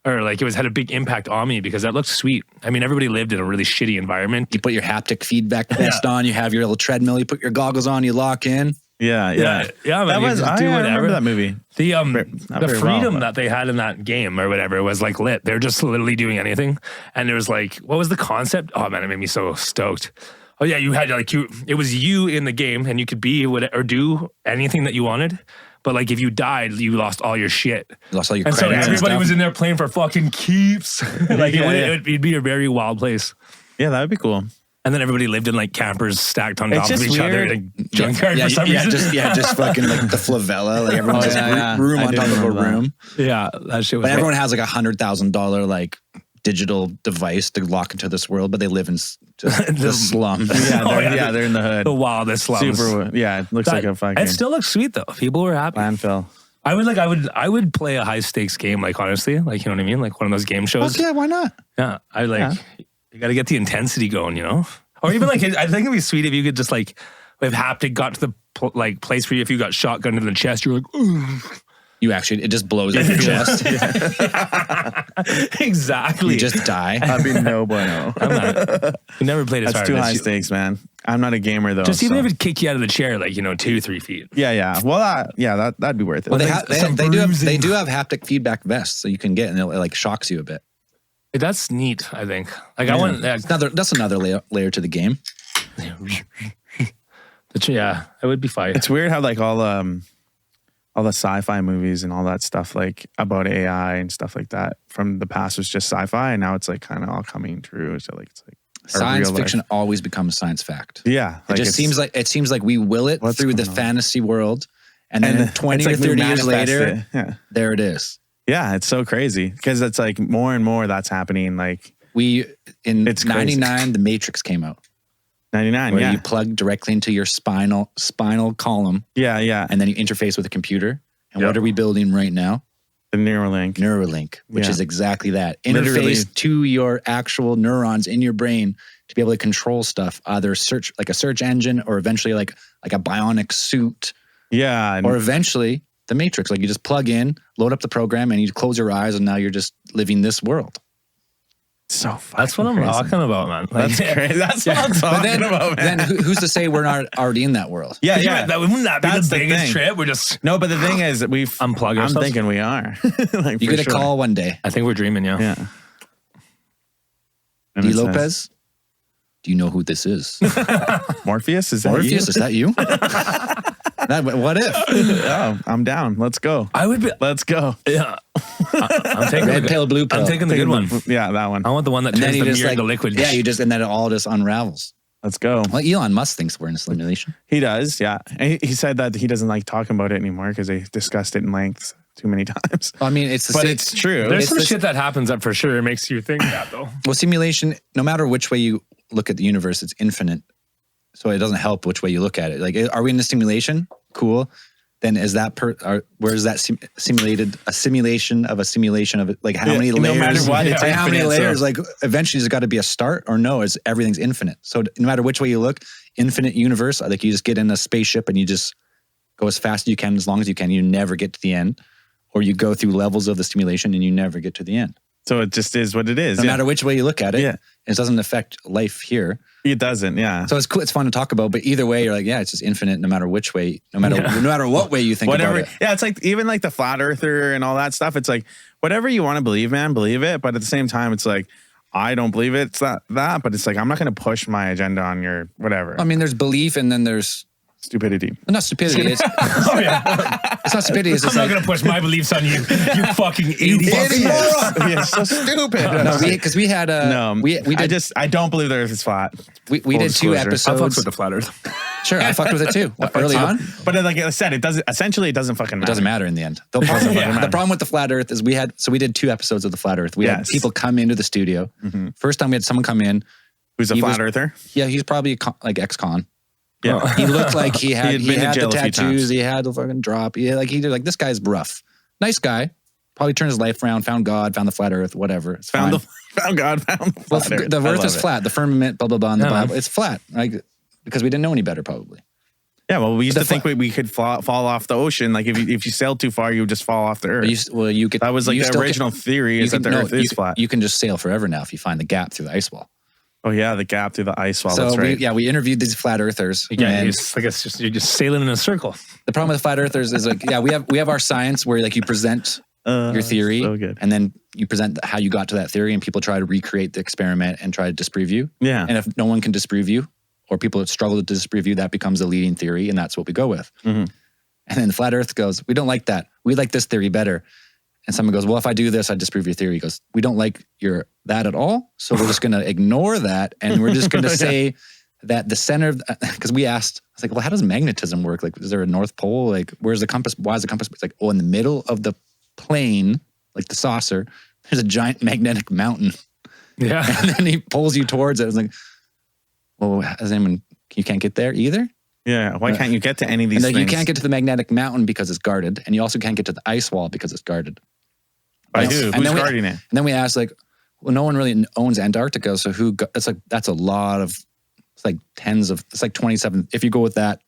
Or like had a big impact on me because that looked sweet. I mean, everybody lived in a really shitty environment. You put your haptic feedback vest on, you have your little treadmill, you put your goggles on, you lock in. Man, That you was, could do I whatever. remember that movie. The Not the very freedom well, that they had in that game or whatever was like lit. They're just literally doing anything, and there was like, what was the concept? Oh man, it made me so stoked. Oh yeah, you had like it was you in the game, and you could be whatever or do anything that you wanted. But like if you died, you lost all your shit. You lost all your And so credits and everybody stuff. was in there playing for fucking keeps. Like it'd be a very wild place. Yeah, that would be cool. And then everybody lived in like campers stacked on It's top of just each other weird. in a junkyard for some reason. just fucking like the favela, like everyone just room I on did top of a remember that. room. Yeah, that shit was. But everyone has like $100,000 like digital device to lock into this world, but they live in the slums. They're in the hood. the wildest slums. Super. Yeah, it looks like a fucking It still looks sweet though. People were happy. landfill. I would play a high stakes game, like honestly, like you know what I mean, like one of those game shows. Fuck yeah, why not? Yeah, you got to get the intensity going, you know. Or even like I think it'd be sweet if you could just like if haptic got to the place where if you got shotgun in the chest, you're like, ooh. You actually, it just blows up your chest. Exactly. You just die. That'd be no bueno. You never played as That's hard too as high you- stakes, man. I'm not a gamer though. Just even so- if it kick you out of the chair, like 2-3 feet. Yeah. Well, that'd be worth it. Well, they some do have bruising. haptic feedback vests, so you can get, and it like shocks you a bit. That's neat. I think. Like I want. That's another layer to the game. Yeah, it would be fine. It's weird how like all the sci-fi movies and all that stuff like about AI and stuff like that from the past was just sci-fi, and now it's like kind of all coming true. So like it's like our Science real fiction life. always becomes science fact. Yeah, It just seems like we will it What's through the going on? fantasy world, and then 20 it's or like we 30 years manifest later, it. Yeah. there it is. Yeah, it's so crazy because it's like more and more that's happening. Like In It's crazy. 99, The Matrix came out, 99. where Yeah, you plug directly into your spinal column, yeah. and then you interface with a computer. And Yep. what are we building right now? The Neuralink. Neuralink, which Yeah. is exactly that. Literally. Interface to your actual neurons in your brain to be able to control stuff, either like a search engine or eventually like a bionic suit, Yeah, and or eventually the Matrix. Like you just plug in, load up the program, and you close your eyes, and now you're just living this world. so fucking That's what I'm crazy. talking about, man. Like, That's crazy. That's what I'm But talking about, man. then who's to say we're not already in that world? Yeah. Wouldn't that be That's the the biggest thing. trip? We're just. No, but the thing is, we've Unplug I'm ourselves? thinking we are. Like, You for get a sure. call one day. I think we're dreaming, yeah. Yeah. And D. it says, Lopez, do you know who this is? Morpheus, is that Morpheus, is that you? What if? you? Oh, I'm down. Let's go. I would be. Let's go. Yeah. I'm taking Red the, pill, blue pill. I'm taking the good one. Yeah, that one. I want the one that And then turns you the just mirror like into liquid. Yeah, and then it all just unravels. Let's go. Well, Elon Musk thinks we're in a simulation. He does, yeah. And he said that he doesn't like talking about it anymore because they discussed it in length too many times. Well, I mean, it's the But same. it's true. There's It's some this- shit that happens that for sure makes you think that though. Well, simulation, no matter which way you look at the universe, it's infinite. So it doesn't help which way you look at it. Like, are we in a simulation? Cool. Then is that where is that simulated a simulation of a simulation of it? Like how many no layers? matter what, it's how many infinite, so- layers? Like eventually, there's got to be a start, or no? Is everything's infinite? So no matter which way you look, infinite universe. Like you just get in a spaceship and you just go as fast as you can, as long as you can. You never get to the end, or you go through levels of the simulation and you never get to the end. So it just is what it is. No yeah. matter which way you look at it, Yeah. it doesn't affect life here. It doesn't, yeah. So it's cool. It's fun to talk about, but either way, you're like, yeah, it's just infinite. No matter which way, no matter what way you think Whatever. about it. Yeah, it's like even like the flat earther and all that stuff. It's like whatever you want to believe, man, believe it. But at the same time, it's like I don't believe it's that. But it's like I'm not going to push my agenda on your whatever I mean, there's belief, and then there's stupidity. not stupidity. It's, Oh yeah. it's not stupidity. It's I'm just not like gonna push my beliefs on you. You fucking idiot. Yeah, so stupid. no, because we had No, we did I don't believe the earth is flat. we full did two disclosure. I fucked episodes. with the flat earth. Sure, I fucked with it too early on. But like I said, it doesn't fucking matter. It doesn't matter in the end. The problem with the flat Earth is we did 2 episodes of the flat Earth. We had Yes. people come into the studio. First time we had someone come in. Who's a He flat was- earther? Yeah, he's probably like ex-con. Yeah. He looked like he had He had been to the jail a few tattoos. times. He had the fucking drop. This guy's rough. Nice guy. Probably turned his life around. Found God. Found the flat Earth. Whatever. It's Found fine. God. Found the Well, flat earth. the I Earth love is it. flat. The firmament. Blah blah blah. In the Yeah, man. Bible, it's flat. Like because we didn't know any better, probably. Yeah, well, we used The to think we could fall off the ocean. Like if you sailed too far, you would just fall off the earth. You could. That was like you the still original theory you is that can- the no, earth is flat. You can just sail forever now if you find the gap through the ice wall. Oh yeah, the gap through the ice wall. So That's right. we interviewed these flat earthers. Yeah, and it's like you're just sailing in a circle. the problem with flat earthers is like, we have our science where like you present your theory, so good. and then you present how you got to that theory, and people try to recreate the experiment and try to disprove you. Yeah. And if no one can disprove you, or people that struggle to disprove you, that becomes a leading theory, and that's what we go with. Mm-hmm. And then the flat Earth goes, we don't like that. We like this theory better. And someone goes, well, if I do this, I disprove your theory. He goes, we don't like that at all. So we're just going to ignore that. And we're just going to say that the center of, because we asked, I was like, well, how does magnetism work? Like, is there a North Pole? Like, where's the compass? Why is the compass? It's like, oh, in the middle of the plane, like the saucer, there's a giant magnetic mountain. Yeah. And then he pulls you towards it. I was like, well, you can't get there either? Yeah. Why can't you get to any of these And things? you can't get to the magnetic mountain because it's guarded. And you also can't get to the ice wall because it's guarded. By who? Who's guarding it? And then we asked, like, well, no one really owns Antarctica. So it's like, that's a lot of, it's like it's like 27. If you go with that,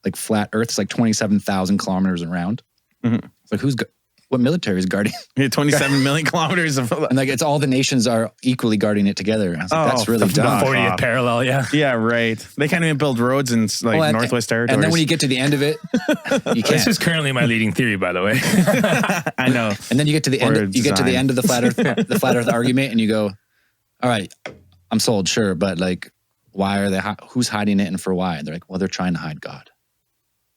like flat Earth, it's like 27,000 kilometers around. Mm-hmm. It's like, what military is guarding? Yeah, 27 million kilometers of. And like, it's all the nations are equally guarding it together. I was like, that's really dumb. 40th parallel, yeah. Yeah, right. They can't even build roads in like Northwest Territories. And then when you get to the end of it, you can't. This is currently my leading theory, by the way. I know. And then you get to the end. You get to the end of the flat Earth argument, and you go, "All right, I'm sold, sure, but like, why are they? Who's hiding it, and for why?" And they're like, "Well, they're trying to hide God."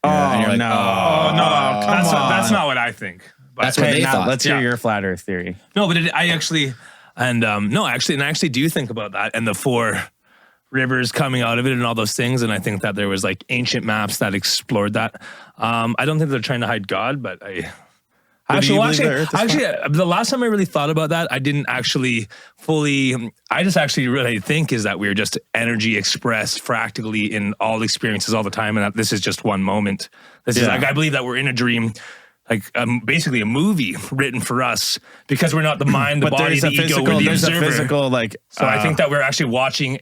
Oh, and you're like, no. Oh, no. Come on. That's not what I think. But That's what they thought. Let's hear your flat Earth theory. No, but I actually do think about that and the 4 rivers coming out of it and all those things. And I think that there was like ancient maps that explored that. I don't think they're trying to hide God, but the last time I really thought about that, I didn't actually I just actually really think is that we're just energy expressed fractally in all experiences all the time. And that this is just one moment. This is like, I believe that we're in a dream, like basically a movie written for us because we're not the mind, the body, the ego, we're the observer. Physical, like, so I think that we're actually watching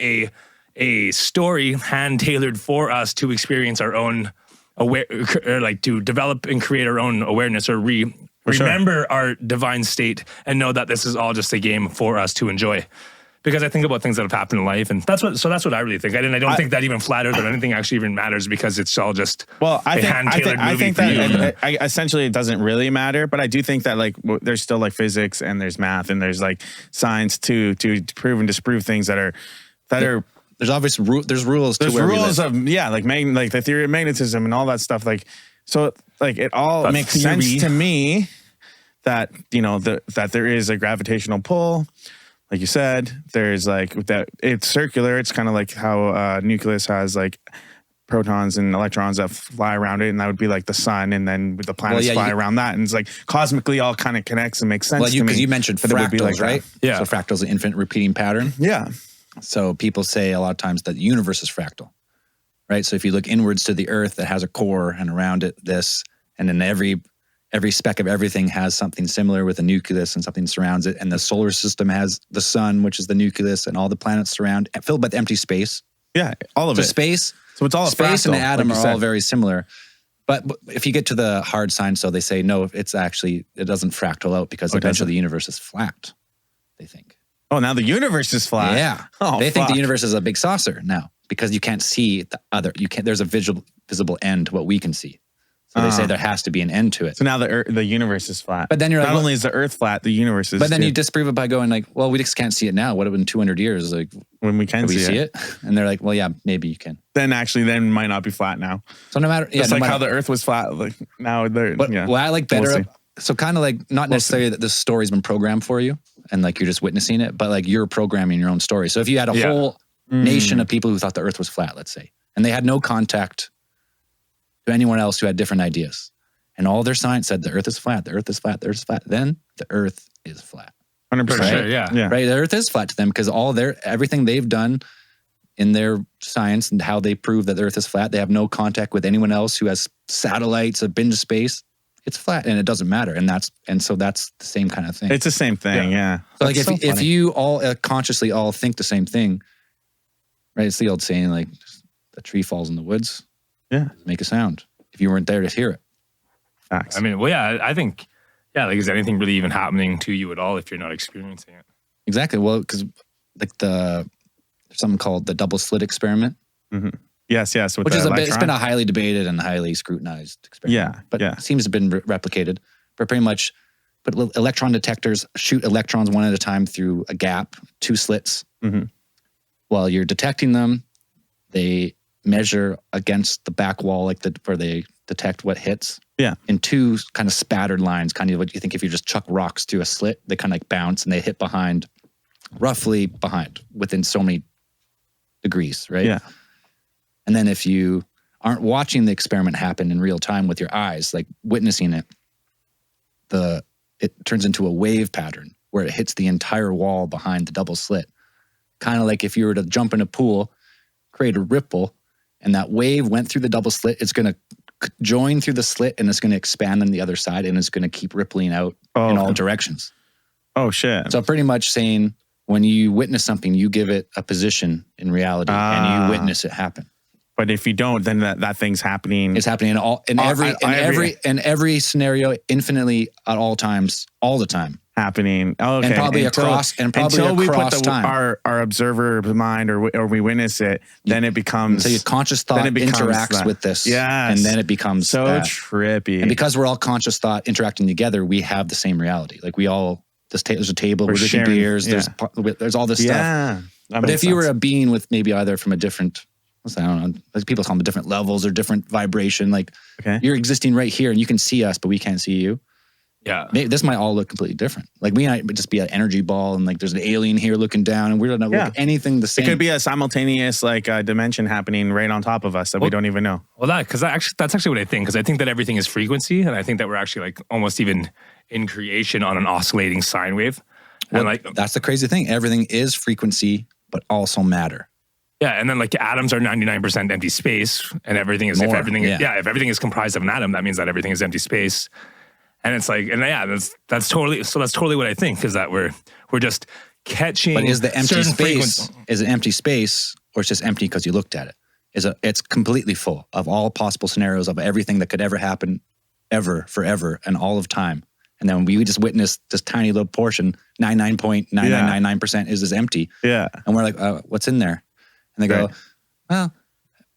a story hand tailored for us to experience our own like to develop and create our own awareness or remember our divine state and know that this is all just a game for us to enjoy. Because I think about things that have happened in life, and that's what I really think. I don't think that even flat Earth or anything actually even matters because it's all just I think that essentially it doesn't really matter. But I do think that like there's still like physics and there's math and there's like science to prove and disprove things that are. There's obviously there's rules. There's rules of like the theory of magnetism and all that stuff. Like so, like it all makes sense to me that that there is a gravitational pull. Like you said, there's like that it's circular. It's kind of like how nucleus has like protons and electrons that fly around it, and that would be like the sun, and then the planets fly around that, and it's like cosmically all kind of connects and makes sense. Well, because you mentioned fractals, like right? Yeah. So fractals, an infinite repeating pattern. Yeah. So people say a lot of times that the universe is fractal, right? So if you look inwards to the Earth that has a core and around it this, and then every speck of everything has something similar with a nucleus and something surrounds it. And the solar system has the sun, which is the nucleus, and all the planets filled by the empty space. Yeah, all of it. Space. So it's all space fractal, and the atom like are all very similar. But if you get to the hard science, so they say, no, it doesn't fractal out because eventually the universe is flat, they think. Oh, now the universe is flat. Yeah. Oh, they think the universe is a big saucer now because you can't see there's a visible end to what we can see. So they say there has to be an end to it. So now the universe is flat. But then you're not only is the Earth flat, the universe is. But then you disprove it by going like, well, we just can't see it now. What in 200 years? Like when we can see it? And they're like, well, yeah, maybe you can. Then it might not be flat now. So no matter, just how the Earth was flat, like now they're. Well, I like better. So kind of like not necessarily that this story's been programmed for you and like you're just witnessing it, but like you're programming your own story. So if you had a whole nation of people who thought the Earth was flat, let's say, and they had no contact to anyone else who had different ideas. And all their science said the Earth is flat, the Earth is flat, the Earth is flat. Then the Earth is flat. 100%. Right? Sure, yeah. Right? The Earth is flat to them because everything they've done in their science and how they prove that the Earth is flat, they have no contact with anyone else who has satellites, have been to space. It's flat and it doesn't matter. And so that's the same kind of thing. It's the same thing, yeah. So like if you all consciously all think the same thing, right? It's the old saying like the tree falls in the woods. Yeah. Make a sound. If you weren't there to hear it. Facts. I mean, well, yeah, I think, like, is anything really even happening to you at all if you're not experiencing it? Exactly. Well, because like There's something called the double slit experiment, Yes. With which the is it's electron. been a highly debated and highly scrutinized experiment. But it seems to have been replicated. But pretty much put electron detectors, shoot electrons one at a time through a gap, 2 slits. While you're detecting them, they measure against the back wall, where they detect what hits. Yeah. In 2 kind of spattered lines, kind of what you think if you just chuck rocks through a slit, they kind of like bounce and they hit roughly behind, within so many degrees, right? Yeah. And then if you aren't watching the experiment happen in real time with your eyes, like witnessing it, it turns into a wave pattern where it hits the entire wall behind the double slit. Kind of like if you were to jump in a pool, create a ripple, and that wave went through the double slit, it's going to join through the slit and it's going to expand on the other side and it's going to keep rippling out in all directions. Oh, shit. So pretty much saying when you witness something, you give it a position in reality and you witness it happen. But if you don't, then that thing's happening. It's happening in every scenario, infinitely at all times, all the time. Happening. Oh, okay. And probably across until we put time. our observer mind or we witness it, then it becomes. So your conscious thought interacts with this. Yes. And then it becomes so trippy. And because we're all conscious thought interacting together, we have the same reality. Like we all, there's a table, we're drinking beers, there's all this stuff. But if you were a being with maybe either from a different, I don't know, like people call them different levels or different vibration, like you're existing right here and you can see us, but we can't see you. Yeah. This might all look completely different. Like we might just be an energy ball and like there's an alien here looking down and we don't look anything the same. It could be a simultaneous dimension happening right on top of us that we don't even know. Well, that's actually what I think, because I think that everything is frequency, and I think that we're actually like almost even in creation on an oscillating sine wave. Well, and that's the crazy thing. Everything is frequency, but also matter. Yeah, and then like atoms are 99% empty space, and everything is if everything is comprised of an atom, that means that everything is empty space. And it's like, that's totally what I think, is that we're just catching. But is the empty space is an empty space, or it's just empty because you looked at it? It's completely full of all possible scenarios of everything that could ever happen, ever, forever, and all of time. And then we just witnessed this tiny little portion, 99.9999% is empty. Yeah. And we're like, what's in there? And they go, well,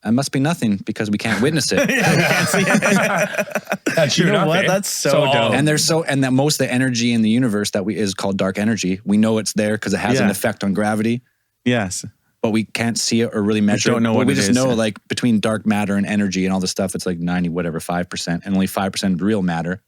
it must be nothing because we can't witness it. We can't see it. That's true. You know what? That's so dope. And that most of the energy in the universe that is called dark energy. We know it's there because it has an effect on gravity. Yes. But we can't see it or really measure it. We don't know what it is. We just know like between dark matter and energy and all this stuff, it's like 5%, and only 5% real matter.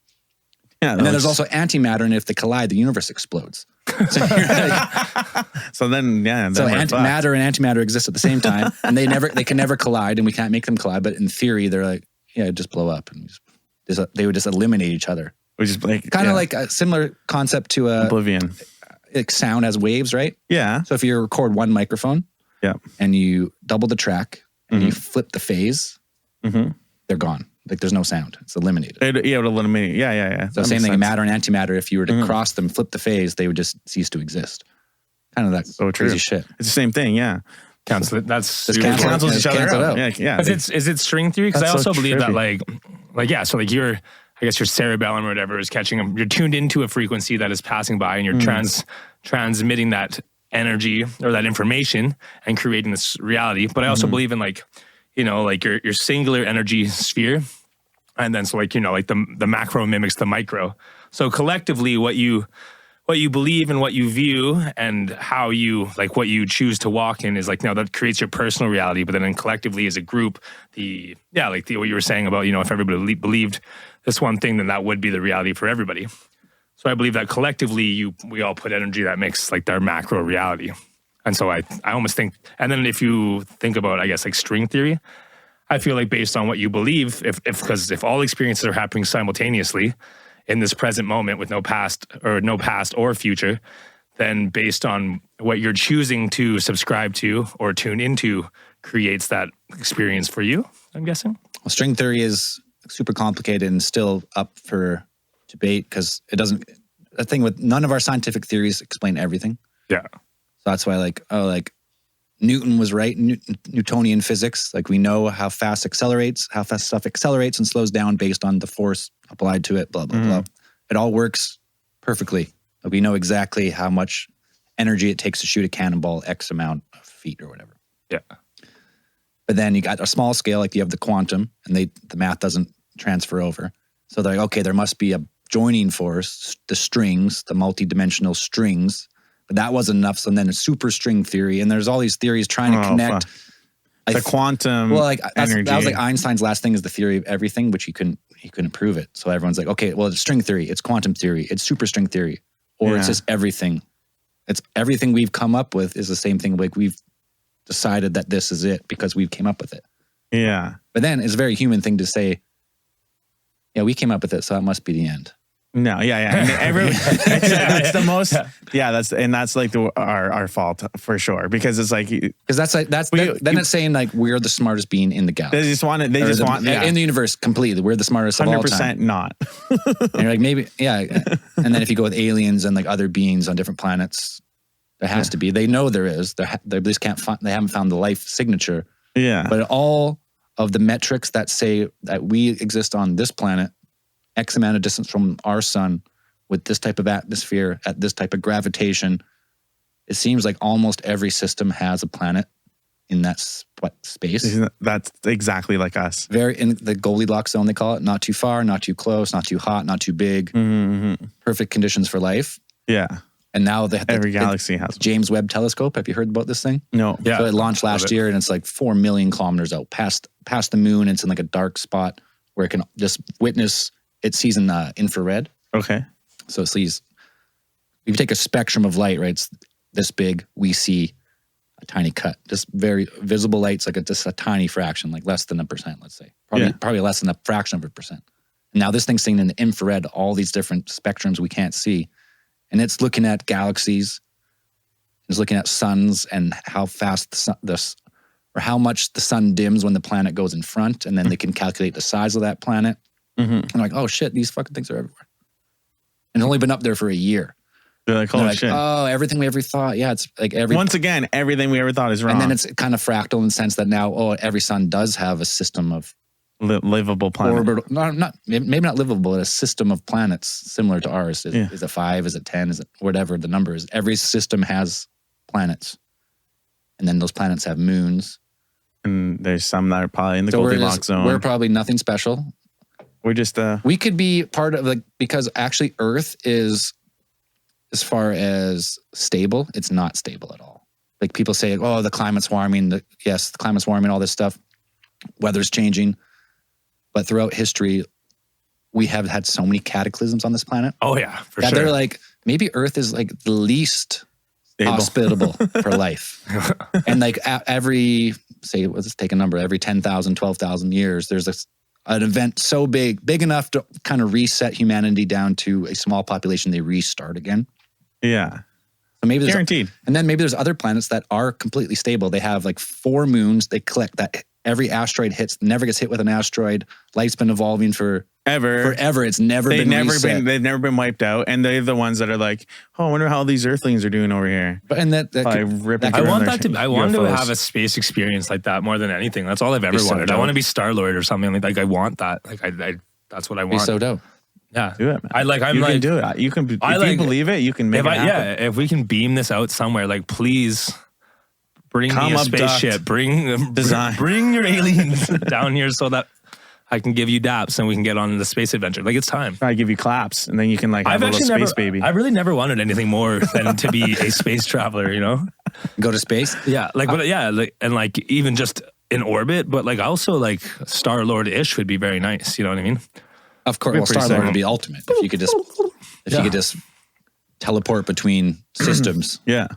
Yeah, and then there's also antimatter, and if they collide, the universe explodes. So matter and antimatter exist at the same time, and they can never collide, and we can't make them collide. But in theory, they're like, just blow up, and they would just eliminate each other. Which is like kind of like a similar concept to oblivion. Like sound as waves, right? Yeah. So if you record one microphone, and you double the track, and you flip the phase, they're gone. Like there's no sound. It's eliminated. It would eliminate. Yeah. So same thing, matter and antimatter. If you were to cross them, flip the phase, they would just cease to exist. Kind of that crazy shit. It's the same thing. Yeah. Cancels each other out. Yeah. Is it string theory? Because I also believe that so like your cerebellum or whatever is catching you're tuned into a frequency that is passing by, and you're transmitting that energy or that information and creating this reality. But I also believe in your singular energy sphere. And then the macro mimics the micro. So collectively what you believe and what you view and how you what you choose to walk in is that creates your personal reality. But then collectively as a group, what you were saying about, if everybody believed this one thing, then that would be the reality for everybody. So I believe that collectively we all put energy that makes their macro reality. And so I almost think, and then if you think about, I guess, string theory, I feel like based on what you believe, if all experiences are happening simultaneously in this present moment with no past or future, then based on what you're choosing to subscribe to or tune into creates that experience for you, I'm guessing. Well, string theory is super complicated and still up for debate because it doesn't, the thing with none of our scientific theories explain everything. Yeah. So that's why Newton was right, Newtonian physics. We know how fast stuff accelerates and slows down based on the force applied to it, blah, blah, blah. It all works perfectly. We know exactly how much energy it takes to shoot a cannonball X amount of feet or whatever. Yeah. But then you got a small scale, like you have the quantum, and the math doesn't transfer over. So they're like, okay, there must be a joining force, the strings, the multi-dimensional strings. But that wasn't enough. So then a superstring theory, and there's all these theories trying to connect. The quantum energy. That was like Einstein's last thing is the theory of everything, which he couldn't prove it. So everyone's like, okay, well, it's string theory, it's quantum theory, it's superstring theory, or it's just everything. It's everything we've come up with is the same thing. Like we've decided that this is it because we came up with it. Yeah. But then it's a very human thing to say, yeah, we came up with it, so that must be the end. No, And it's the most. Yeah, that's like our fault for sure, because it's like because then it's saying like we're the smartest being in the galaxy. They just want in the universe completely. We're the smartest of all time. 100% not. And you're like maybe and then if you go with aliens and like other beings on different planets, there has to be. They know there is. They just can't find. They haven't found the life signature. Yeah, but all of the metrics that say that we exist on this planet, X amount of distance from our sun, with this type of atmosphere, at this type of gravitation, it seems like almost every system has a planet in that space. That's exactly like us. Very in the Goldilocks zone, they call it. Not too far, not too close, not too hot, not too big. Mm-hmm. Perfect conditions for life. Yeah. And now they have every galaxy has James Webb Telescope. Have you heard about this thing? No. Yeah. So it launched last year, and it's like 4 million kilometers out past the moon. It's in like a dark spot where it can just witness. It sees in infrared. Okay. So it sees. If you take a spectrum of light, right? It's this big. We see a tiny cut. Just very visible light's like just a tiny fraction, like less than 1%. Let's say probably less than a fraction of 1%. And now this thing's seeing in the infrared all these different spectrums we can't see. And it's looking at galaxies, it's looking at suns and how fast or how much the sun dims when the planet goes in front, and then they can calculate the size of that planet. Mm-hmm. And like, oh shit, these fucking things are everywhere. And it's only been up there for a year. They're like, holy shit. Oh, everything we ever thought. Yeah, it's like once again, everything we ever thought is wrong. And then it's kind of fractal in the sense that now, every sun does have a system of livable planet. Orbital, maybe not livable, but a system of planets similar to ours. Is it 5? Is it 10? Is it whatever the number is? Every system has planets. And then those planets have moons. And there's some that are probably in the Goldilocks zone. We're probably nothing special. We're just we could be part of because actually Earth is, as far as stable, it's not stable at all. Like people say, oh, the climate's warming. Yes, the climate's warming, all this stuff. Weather's changing. But throughout history, we have had so many cataclysms on this planet. Oh yeah, for sure. They're like, maybe Earth is like the least hospitable for life. And like let's take a number, every 10,000, 12,000 years, there's an event so big enough to kind of reset humanity down to a small population, they restart again. Yeah. So maybe guaranteed. And then maybe there's other planets that are completely stable. They have like 4 moons. They collect that every asteroid never gets hit with an asteroid. Life's been evolving forever. It's never been reset. They've never been wiped out. And they're the ones that are like, oh, I wonder how these Earthlings are doing over here. But and I want to have a space experience like that more than anything. That's all I've ever wanted. I want to be Star-Lord or something like I want that. Like I that's what I want. Be so dope. Yeah, do it, man. You can do it. You can. If you believe it, you can make it happen. Yeah, if we can beam this out somewhere, like please bring me a spaceship. Bring your aliens down here so that I can give you daps and we can get on the space adventure. Like it's time. I give you claps and then you can have a little space baby. I really never wanted anything more than to be a space traveler. You know, go to space. Yeah, even just in orbit, but like also like Star-Lord-ish would be very nice. You know what I mean? Of course, well, Star-Lord would be ultimate if you could just teleport between systems. Yeah.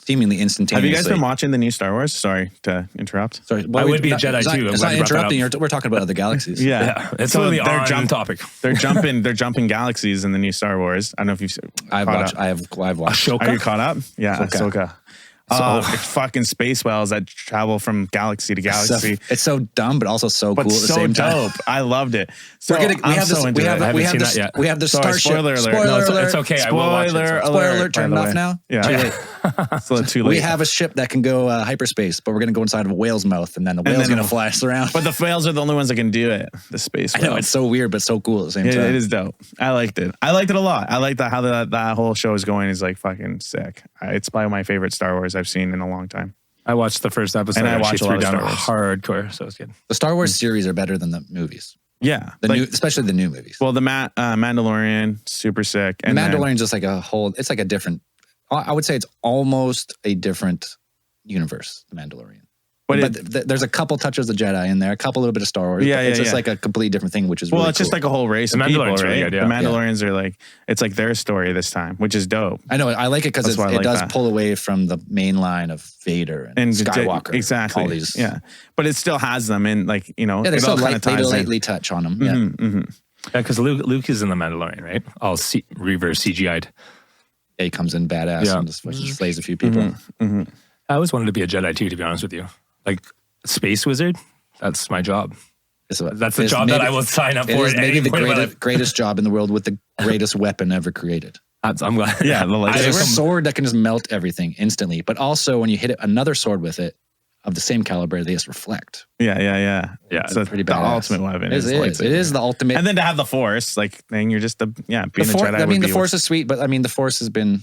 Seemingly instantaneously. Have you guys been watching the new Star Wars? Sorry to interrupt. Sorry, I would be a Jedi too. It's not interrupting. We're talking about other galaxies. Yeah. It's literally on topic. They're jumping galaxies in the new Star Wars. I don't know if you've I've watched. Ahsoka? Are you caught up? Yeah, Ahsoka. It's fucking space whales that travel from galaxy to galaxy. It's so dumb, but also so cool at the same time. I loved it. So we have the Starship. Spoiler alert. Spoiler alert. It's okay. Spoiler alert. Spoiler alert. Turn it off now. Yeah. It's a little too late. We have a ship that can go hyperspace, but we're going to go inside of a whale's mouth, and then the whale's going to fly us around. But the whales are the only ones that can do it. The space. I know, whales. it's so weird, but so cool at the same time. It is dope. I liked it. I liked it a lot. I like how that whole show is going. Is like fucking sick. It's probably my favorite Star Wars I've seen in a long time. I watched the first episode And I and watched a lot of down Star Wars. hardcore, so it's good. The Star Wars series are better than the movies. Yeah, Especially the new movies. Well, the Mandalorian, super sick. And Mandalorian's just like it's like a different, I would say it's almost a different universe, the Mandalorian. But there's a couple touches of Jedi in there, a couple little bit of Star Wars. Yeah, it's just like a completely different thing, which is well, really it's just cool. like a whole race of The people, Mandalorian's right? really good, yeah. The Mandalorians are like, it's like their story this time, which is dope. I know, I like it because That's why I it like does that. pull away from the main line of Vader and Skywalker. Exactly. All these, Yeah. But it still has them in like, they it still all kind of they ties in. lightly touch on them. Yeah. Yeah, because Luke is in the Mandalorian, right? All reverse CGI'd. He comes in badass Yeah. and just slays a few people. I always wanted to be a Jedi too, to be honest with you. Like space wizard, that's my job. That's the job that I will sign up for. It is at maybe any the point in my life. greatest job in the world with the greatest weapon ever created. I'm glad. Yeah, the There's a lightsaber. sword that can just melt everything instantly, but also when you hit another sword with it of the same caliber, they just reflect. Yeah. Yeah, It's pretty the badass. ultimate weapon. It is the ultimate. And then to have the Force, like, then you're just being a Jedi. I mean, would the be Force is sweet, but I mean, the Force has been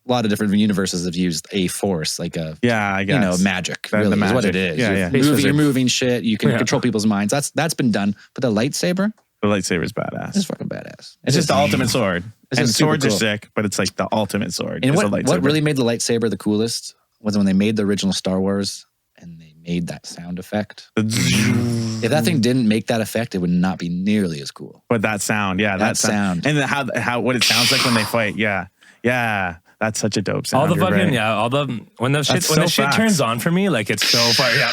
a lot of different universes have used a Force, like a I guess. magic. The Really, is what magic. it is. Yeah, You're moving shit. You can control people's minds. That's been done. But the lightsaber The lightsaber's badass. is fucking badass. It's just the ultimate sword. It's And just super swords are cool. sick, but it's like the ultimate sword. And is a what lightsaber. really made the lightsaber the coolest was when they made the original Star Wars and they made that sound effect. If that thing didn't make that effect, it would not be nearly as cool. But that sound, That sound. and how what it sounds like when they fight, yeah, that's such a dope sound. All the You're fucking right. when the shit so facts. turns on for me, like it's so far. Yeah,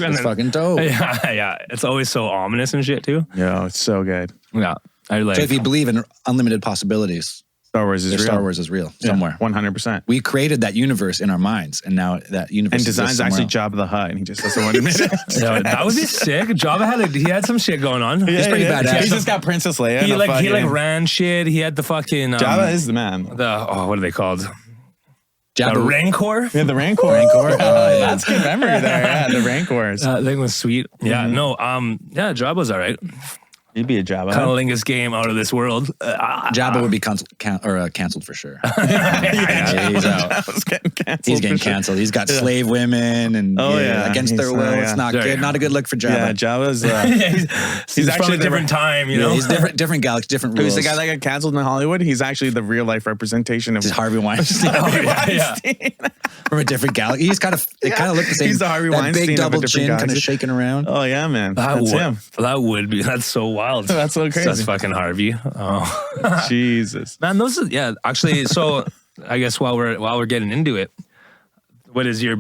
and It's then- fucking dope. yeah. It's always so ominous and shit too. Yo, it's so good. Yeah, I like. So if you believe in unlimited possibilities, Star Wars is real. Star Wars is real somewhere. 100%. We created that universe in our minds, and now that universe And designs exists actually somewhere else. Jabba the Hutt, and he just doesn't want to admit it. Yeah, that would be sick. Jabba he had some shit going on. He's pretty badass. He just got Princess Leia. He and a he fucking- ran shit. He had the fucking Jabba is the man. what are they called? The Jabba, Rancor. Yeah, the Rancor. yeah. That's good memory there. Yeah, the Rancors. That thing was sweet. Yeah, no, Jabba's all right. You'd be a Jabba. Cunnilingus game out of this world. Jabba would be canceled for sure. Yeah, He's out. Jabba's getting canceled. He's getting for sure. canceled. He's got slave women and against their will. It's not Yeah, good. yeah. Not a good look for Yeah, Jabba. Jabba's. He's actually from a the- different time, you know. He's different galaxy, different Who's rules. the guy that got canceled in Hollywood? He's actually the real life representation of He's Harvey Weinstein yeah. from a different galaxy. It kind of looked the same. He's the Harvey that Weinstein big of a double different chin, kind of galaxy. shaking around. Oh yeah, man. That's him. That would be. That's so wild. That's so crazy. That's fucking Harvey. Oh, Jesus. man, actually. So, I guess while we're getting into it, what's your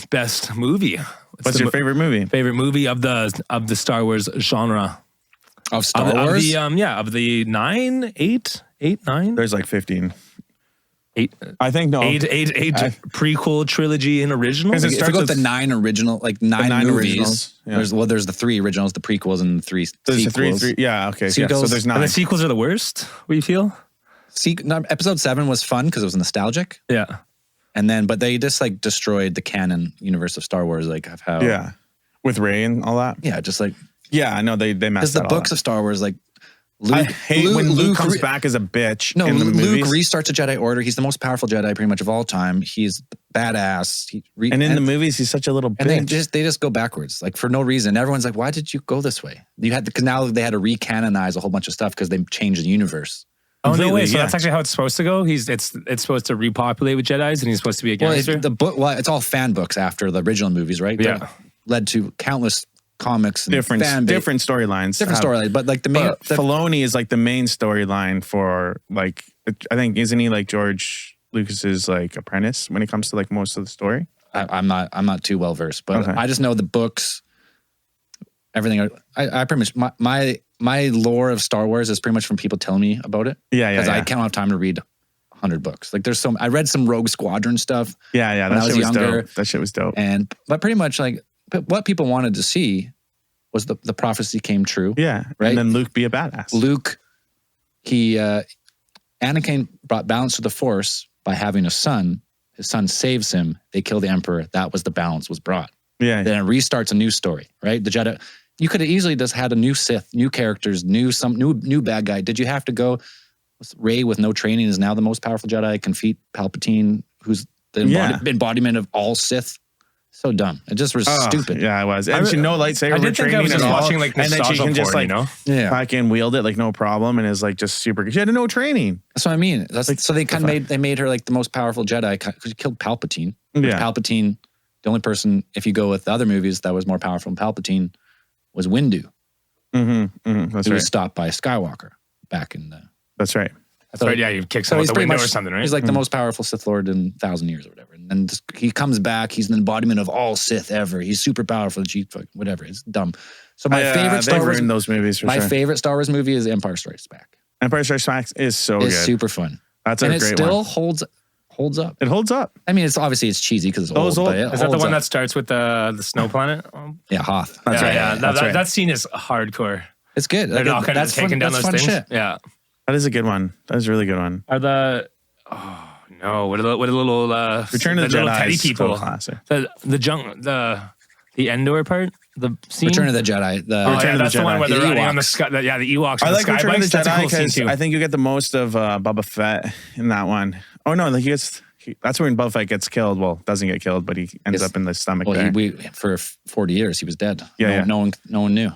best movie? What's your favorite movie? favorite movie of the Star Wars genre? Of Star Of Wars. of the 9, 8, 9, There's like 15. 8, I think no. 8 prequel trilogy and original. 'Cause it If you starts go with with the 9 original, like 9 movies, originals, yeah. there's the 3 originals, the prequels, and the 3 There's sequels. three. Yeah. Okay. Yeah, so Sequels. there's And 9. the sequels are the worst. What do you feel? Episode 7 was fun because it was nostalgic, Yeah. and then but they just like destroyed the canon universe of Star Wars, like of how Yeah. With Rey and all that. just like Yeah. I know they because messed the that books all of Star Wars, like up. I hate when Luke comes re- back as a bitch. No, in the Luke movies. restarts the Jedi Order. He's the most powerful Jedi pretty much of all time. He's badass. And in the movies, he's such a little and bitch. they just go backwards, like for no reason. Everyone's like, "Why did you go this way?" Because now they had to recanonize a whole bunch of stuff because they changed the universe. Oh no Completely, way! So yeah. that's actually how it's supposed to go. It's supposed to repopulate with Jedis, and he's supposed to be a gangster. It's all fan books after the original movies, right? Yeah. That led to countless comics and different different storylines. storylines. But like the main, But Filoni is like the main storyline for like, I think, isn't he like George Lucas's like apprentice when it comes to like most of the story? I'm not too well versed, but Okay. I just know the books, everything. I pretty much my lore of Star Wars is pretty much from people telling me about it. Yeah. Because I can't have time to read 100 books. Like I read some Rogue Squadron stuff, Yeah. when I That was shit was younger. dope. That shit was dope. but pretty much but what people wanted to see was the prophecy came true. Yeah. Right? And then Luke be a badass. Luke, Anakin brought balance to the Force by having a son His son saves him. They kill the Emperor. That was the balance was brought. Yeah. Then it restarts a new story, right? The Jedi. You could have easily just had a new Sith, new characters, new bad guy. Did you have to go? Rey with no training is now the most powerful Jedi. Can defeat Palpatine, who's the embodiment of all Sith. So dumb. It just was stupid. Yeah, it was. And she no lightsaber training I was at just all. watching like and then she can just like fucking wield it like no problem and is like just super. She had no training. That's what I mean. So they kind of made her like the most powerful Jedi because she killed Palpatine. Yeah. Palpatine, the only person, if you go with the other movies, that was more powerful than Palpatine was Windu. That's who right. was stopped by Skywalker back in the. That's right. That's right. Yeah, you kick someone out the window or something, right? He's like the most powerful Sith Lord in 1,000 years or whatever. And then he comes back. He's an embodiment of all Sith ever. He's super powerful. Whatever. It's dumb. So my favorite Star Wars those movies for sure. favorite Star Wars movie is Empire Strikes Back. Empire Strikes Back is so good. It's super fun. That's a great one. And it still holds up. It holds up. I mean, it's obviously it's cheesy because it's old. But is that the one that starts with the snow planet? Yeah, Hoth. That's right. Yeah, that scene is hardcore. It's good. They're not kind of taking down those things. Shit. Yeah. That is a good one. That is a really good one. What are the little Return of the little Jedi teddy is people? so classic. The Endor part, the scene. Return of the Jedi. That's the one where they're riding on the sky. The Ewoks. I on like the Return of the skybikes. That's a Jedi cool scene because too. I think you get the most of Boba Fett in that one. Oh no, like that's when Boba Fett gets killed. Well, doesn't get killed, but he ends up in the stomach. Well, there. for 40 years he was dead. Yeah, no one knew.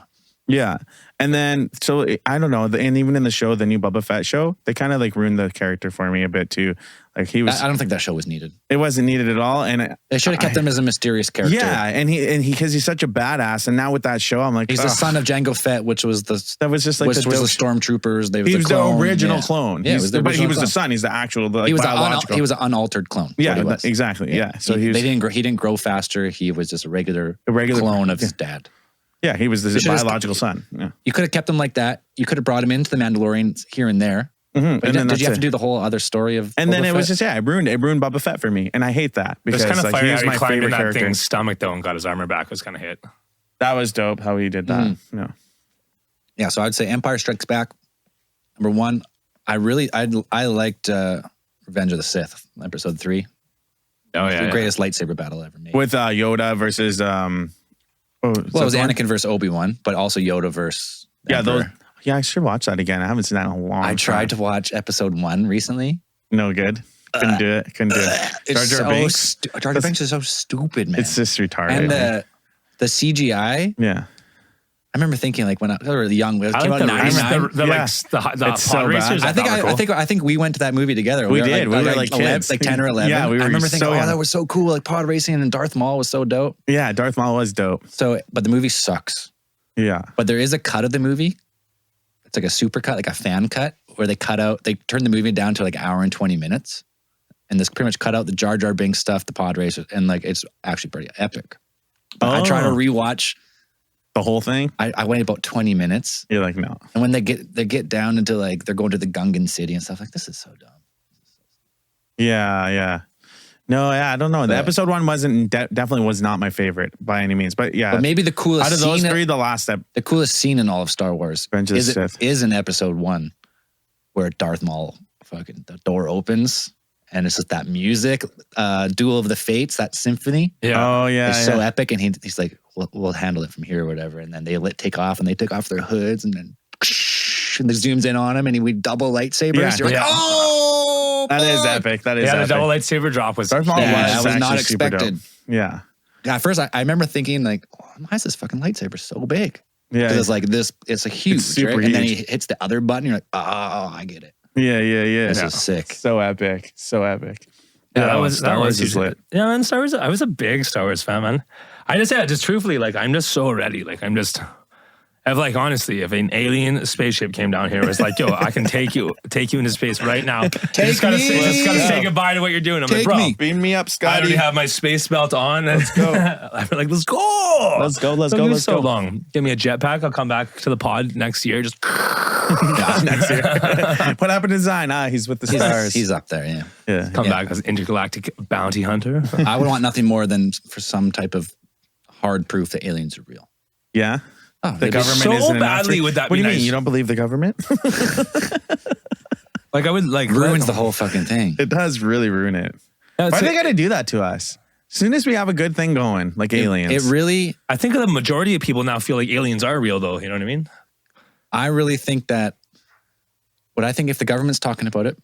Yeah. And then, so I don't know. And even in the show, the new Boba Fett show, they kind of like ruined the character for me a bit too. Like he was. I don't think that show was needed. It wasn't needed at all. And they should have kept him as a mysterious character. Yeah. And because he's such a badass. And now with that show, I'm like, he's the son of Jango Fett, which was the stormtroopers. He was the original clone. Yeah, but he was the son. He's the actual, he was biological. he was an unaltered clone. Yeah, exactly. Yeah. So he didn't grow faster. He was just a regular clone of his dad. Yeah, he was the biological son. Yeah. You could have kept him like that. You could have brought him into the Mandalorian here and there. Mm-hmm. But did you have to do the whole other story of? And then Boba it was Fett? just it ruined Boba Fett for me, and I hate that because kind of he was my climbed in favorite that character. thing's stomach though and got his armor back. It was kind of hit. That was dope how he did that. Yeah, so I'd say Empire Strikes Back. Number one, I liked Revenge of the Sith, episode 3. Oh yeah, the greatest lightsaber battle ever made with Yoda versus. Well, it was Anakin versus Obi-Wan, but also Yoda versus Emperor. I should watch that again. I haven't seen that in a long time. I tried to watch episode 1 recently. No good. Couldn't do it. Jar Jar Binks. Jar Jar Binks is so stupid, man. It's just retarded. And the CGI. Yeah. I remember thinking like when I was young, it came out in 99. The pod racers. I think we went to that movie together. We did. We were like kids. Like 10 or 11. Yeah, we were. I remember thinking, young. that was so cool. Like pod racing and Darth Maul was so dope. Yeah, Darth Maul was dope. So, but the movie sucks. Yeah. But there is a cut of the movie. It's like a super cut, like a fan cut, where they turn the movie down to like an hour and 20 minutes. And this pretty much cut out the Jar Jar Binks stuff, the pod racers, and like it's actually pretty epic. But I try to rewatch the whole thing. I wait about 20 minutes. You're like, no. And when they get down into like they're going to the Gungan city and stuff, like this is so dumb. Yeah. No, I don't know. The episode 1 wasn't definitely was not my favorite by any means, but yeah. But maybe the coolest out of those three, the coolest scene in all of Star Wars is in episode 1, where Darth Maul the door opens and it's just that music, Duel of the Fates, that symphony. Yeah. Oh yeah. It's so epic, and he's like, we'll handle it from here or whatever. And then they take off their hoods, and then and they zooms in on him, and we double lightsabers. Yeah. You're like, oh, that is epic. That is epic. The double lightsaber drop was Darth Maul was not expected. Yeah. At first, I remember thinking like, why is this fucking lightsaber so big? Yeah. Because it's like this, it's a huge, super right? huge. And then he hits the other button. You're like, oh, I get it. Yeah. This is sick. So epic. Yeah, that was lit. Yeah, man, Star Wars. I was a big Star Wars fan, man. Just truthfully, like I'm just so ready. Like honestly, if an alien spaceship came down here, it was like, yo, I can take you into space right now. Just gotta say goodbye to what you're doing. I'm like, bro, beam me up, Scotty. I already have my space belt on. Let's go. I'm like, let's go. Let's go. Long. Give me a jetpack. I'll come back to the pod next year. Just next year. What happened to Zion? He's with the stars. He's up there. Yeah. Come back as intergalactic bounty hunter. I would want nothing more than for some type of hard proof that aliens are real. Yeah. Oh, the government so isn't badly would that what be do you nice? mean? You don't believe the government? Like I would like ruins the whole fucking thing. It does really ruin it. Yeah, Why do they got to do that to us? As soon as we have a good thing going, like aliens. It really, I think the majority of people now feel like aliens are real, though. You know what I mean? I really think that what I think if the government's talking about it,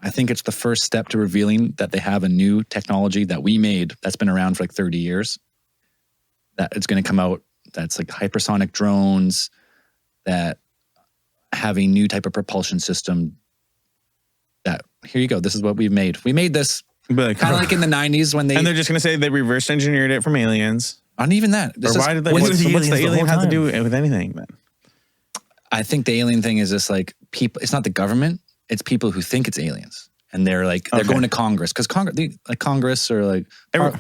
I think it's the first step to revealing that they have a new technology that we made that's been around for like 30 years. That it's going to come out. That's like hypersonic drones that have a new type of propulsion system. That here you go. This is what we've made. We made this kind of like in the 90s when they. And they're just going to say they reverse engineered it from aliens. Not even that. Or why did they? What's the alien have to do with anything then? I think the alien thing is just like people. It's not the government. It's people who think it's aliens, and they're like they're going to Congress because Congress or like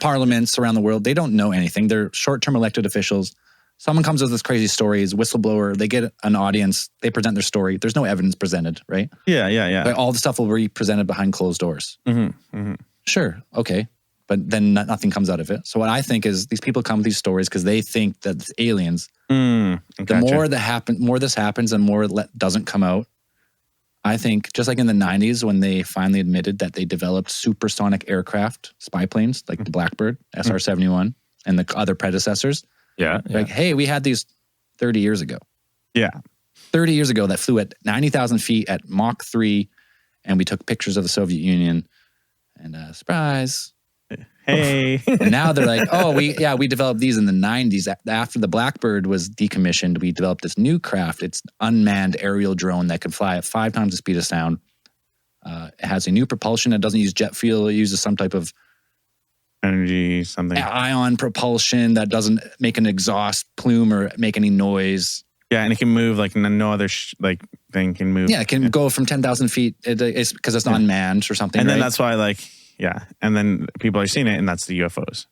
parliaments around the world. They don't know anything. They're short-term elected officials. Someone comes with this crazy story, is whistleblower. They get an audience. They present their story. There's no evidence presented, right? Yeah. But all the stuff will be presented behind closed doors. Sure, okay, but then nothing comes out of it. So what I think is these people come with these stories because they think that it's aliens. Gotcha. The more this happens, and more doesn't come out. I think just like in the 90s when they finally admitted that they developed supersonic aircraft, spy planes like the Blackbird, SR-71, and the other predecessors. Yeah. Like, hey, we had these 30 years ago. Yeah. 30 years ago that flew at 90,000 feet at Mach 3, and we took pictures of the Soviet Union, and surprise. Hey. And now they're like, oh, we developed these in the 90s. After the Blackbird was decommissioned, we developed this new craft. It's unmanned aerial drone that can fly at 5 times the speed of sound. It has a new propulsion. It doesn't use jet fuel. It uses some type of energy, something. Ion propulsion that doesn't make an exhaust plume or make any noise. Yeah, and it can move like no other thing can move. Yeah, it can go from 10,000 feet. It's because it's unmanned or something. And then right? that's why and then people are seeing it, and that's the UFOs.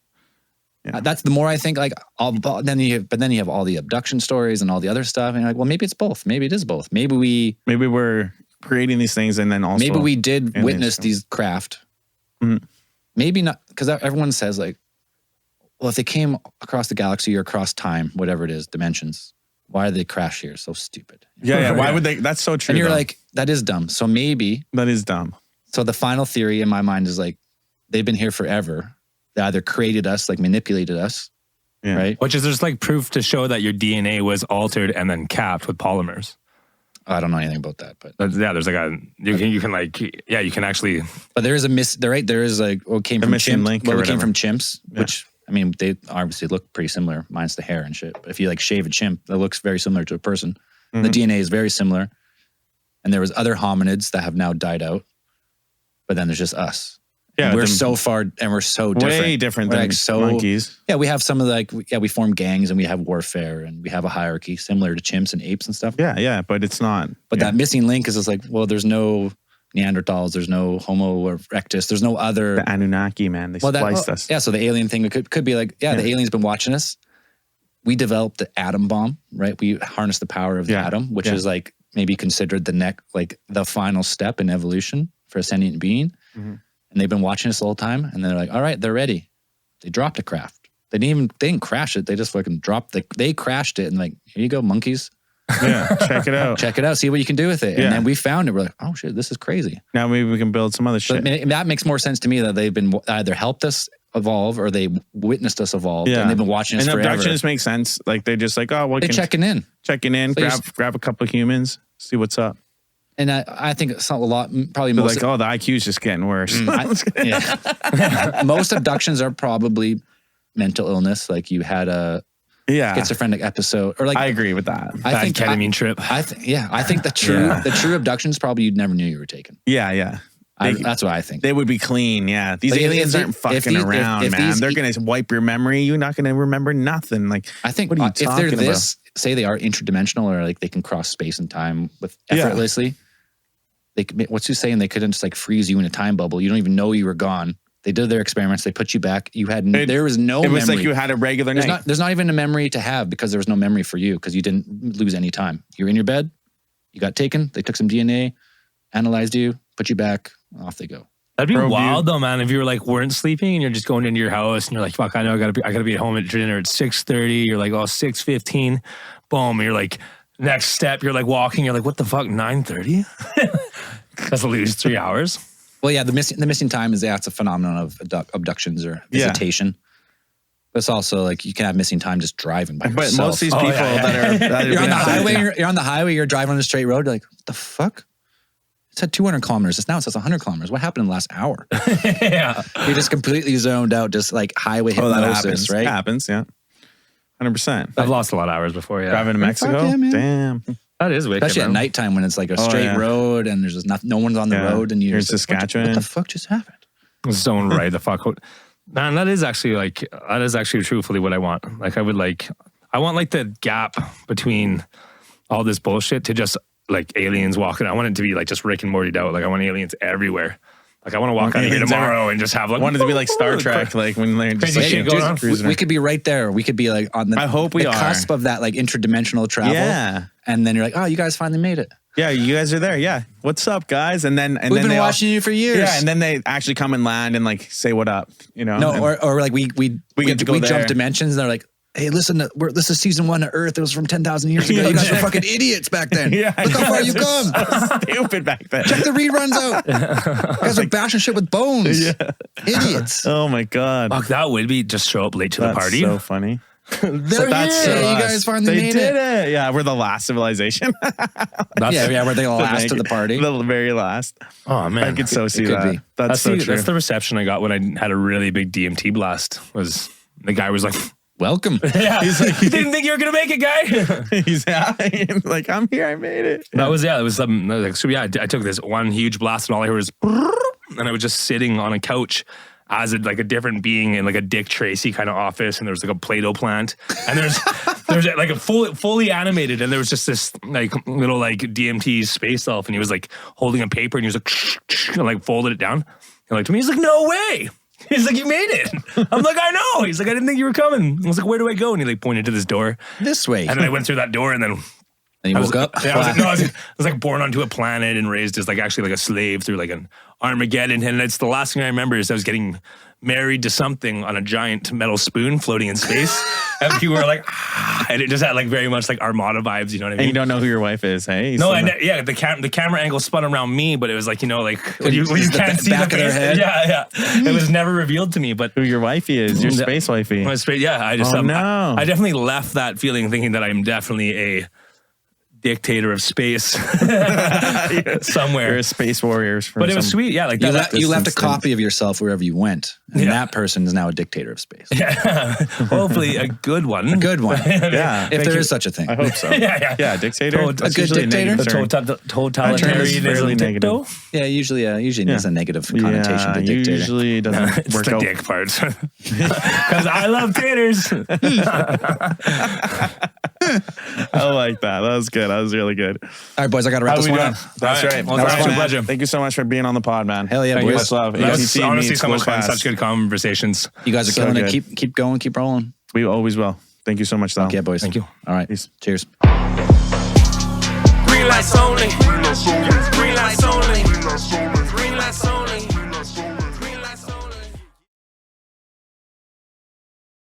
Yeah. That's the more I think then you have all the abduction stories and all the other stuff, and you're like, well, maybe it's both. Maybe it is both. Maybe we're creating these things, and then also maybe we did witness these craft. Mm-hmm. Maybe not, because everyone says like, well, if they came across the galaxy or across time, whatever it is, dimensions, why did they crash here? So stupid. Yeah. Why would they? That's so true. And you're like, that is dumb. So maybe that is dumb. So the final theory in my mind is like, they've been here forever. They either created us, like manipulated us, right? Which is there's like proof to show that your DNA was altered and then capped with polymers. I don't know anything about that, but there's like you can actually. But there is there is like what came from chimps. What came from chimps, which I mean they obviously look pretty similar, minus the hair and shit. But if you like shave a chimp, that looks very similar to a person. Mm-hmm. The DNA is very similar, and there was other hominids that have now died out. But then there's just us. Yeah, we're so far and we're so different. Way different than monkeys. Yeah, we have some of we form gangs and we have warfare and we have a hierarchy similar to chimps and apes and stuff. Yeah, but it's not. But that missing link is just like, well, there's no Neanderthals, there's no Homo erectus, there's no other. The Anunnaki, man, they spliced us. Yeah, so the alien thing could be like, the alien's been watching us. We developed the atom bomb, right? We harnessed the power of the atom, which is like maybe considered the final step in evolution for a sentient being. Mm-hmm. And they've been watching us the whole time. And they're like, all right, they're ready. They dropped a craft. They didn't crash it. They just fucking dropped they crashed it and like, here you go, monkeys. Yeah, check it out. Check it out. See what you can do with it. And then we found it. We're like, oh shit, this is crazy. Now maybe we can build some other shit. But that makes more sense to me that they've been either helped us evolve or they witnessed us evolve. Yeah. And they've been watching us forever. And abductions make sense. Like they're just like, oh, they're checking in. Checking in, so grab a couple of humans, see what's up. And I think it's a lot, probably most. Like, the IQ is just getting worse. Most abductions are probably mental illness. Like you had a schizophrenic episode, or like I agree with that. I think ketamine trip. I think the true abductions probably you never knew you were taking. Yeah. That's what I think. They would be clean. Yeah, these aliens aren't fucking around, man. They're gonna wipe your memory. You're not gonna remember nothing. Like I think what are you if talking they're about? Say they are interdimensional, or like they can cross space and time with effortlessly. What's you saying? They couldn't just like freeze you in a time bubble. You don't even know you were gone. They did their experiments. They put you back. There was no memory. It was like you had a regular night. There's not even a memory to have because there was no memory for you because you didn't lose any time. You're in your bed. You got taken. They took some DNA, analyzed you, put you back. Off they go. That'd be wild though, man. If you were like weren't sleeping and you're just going into your house and you're like, fuck, I know I gotta be at home at dinner at 6:30. You're like, 6:15. Boom. And you're like, next step, you're like walking. You're like, what the fuck? 9:30. Because I lose 3 hours. Well, yeah, the missing time is it's a phenomenon of abductions or visitation. But it's also like you can have missing time just driving by yourself. But most of these people that you're on the highway. You're on the highway. You're driving on a straight road. You're like, what the fuck? It said 200 kilometers. Now it says 100 kilometers. What happened in the last hour? Yeah. You're just completely zoned out, just like highway hypnosis, right? That happens, yeah. 100%. I've lost a lot of hours before, yeah. Driving to Mexico? yeah, man. Damn. That is wicked, Especially at man. nighttime when it's like a straight road and there's just no one's on the road and you're in just like, Saskatchewan. what the fuck just happened? Zone right the fuck out. Man, that is actually truthfully what I want. Like I want like the gap between all this bullshit to just like aliens walking. I want it to be like just Rick and Morty'd out. Like I want aliens everywhere. Like I want to walk out of here tomorrow and just have like. I want it to be like Star Trek, like when they're just Crazy shit going on. We could be right there. We could be like on the, I hope we the are. cusp of that like interdimensional travel. Yeah. And then you're like, oh, you guys finally made it. Yeah, you guys are there. Yeah. What's up, guys? And then We've been watching you for years. Yeah, and then they actually come and land and like say what up, you know? No, or like we get to go there. jump dimensions and they're like, hey, listen, this is season 1 of Earth. It was from 10,000 years ago. You guys were fucking idiots back then. Yeah, Look how far you've come. so stupid back then. Check the reruns out. You guys are bashing shit with bones. Yeah. Idiots. Oh my God. Fuck, that would be just show up late to the party. So funny. They're That's here. so You us. guys finally They made did it. it. Yeah, we're the last civilization. Yeah, we're the last of the party. The very last. Oh man, I could so see could that. be. That's so true. That's the reception I got when I had a really big DMT blast. Was the guy was like, Welcome. yeah, he's like, you didn't think you were gonna make it, guy. He's like, I'm here. I made it. That was it was something. Like, so yeah, I took this one huge blast and all I heard was, and I was just sitting on a couch as a different being in like a Dick Tracy kind of office, and there was like a Play-Doh plant, and there's like a fully animated, and there was just this like little like DMT space elf, and he was like holding a paper, and he was like and like folded it down, and like to me, he's like, no way. He's like, you made it. I'm like, I know. He's like, I didn't think you were coming. I was like, where do I go? And he like pointed to this door. This way. And then I went through that door, and then And you woke up? Yeah, I was like born onto a planet and raised as like actually like a slave through like an Armageddon. And it's the last thing I remember is I was getting married to something on a giant metal spoon floating in space. And people were like, ah, and it just had like very much like Armada vibes, you know what I mean? And you don't know who your wife is, hey? No, yeah, the camera angle spun around me, but it was like, you know, like when you can't see back the of their face. head? Yeah. It was never revealed to me, but Who your wifey is, your space wifey. I just Oh, no. I definitely left that feeling thinking that I'm definitely a dictator of space somewhere. You're a space warrior. But it was sweet, yeah. Like You left a copy of yourself wherever you went, and that person is now a dictator of space. hopefully a good one. A good one. Yeah. If there is such a thing. I hope so. Yeah. Dictator. A That's good usually a dictator? negative term. Totalitarianism fairly negative. dicto. Yeah, usually there's a negative connotation to dictator. Usually it doesn't It's work the out. dick part. Because I love taters. I like that. That was good. That was really good. All right, boys, I got to wrap How this we one doing? up. That's All right. right. Well, That was it's fun, a pleasure. man. Thank you so much for being on the pod, man. Hell yeah, Thank you. boys. Much love. That's ATT honestly meets so much fun. GLOcast. Such good conversations. You guys are So killing good. it. Keep going. Keep rolling. We always will. Thank you so much, though. Okay, boys. Thank you. All right. Peace. Cheers. Green lights only. Green lights only. Green lights only.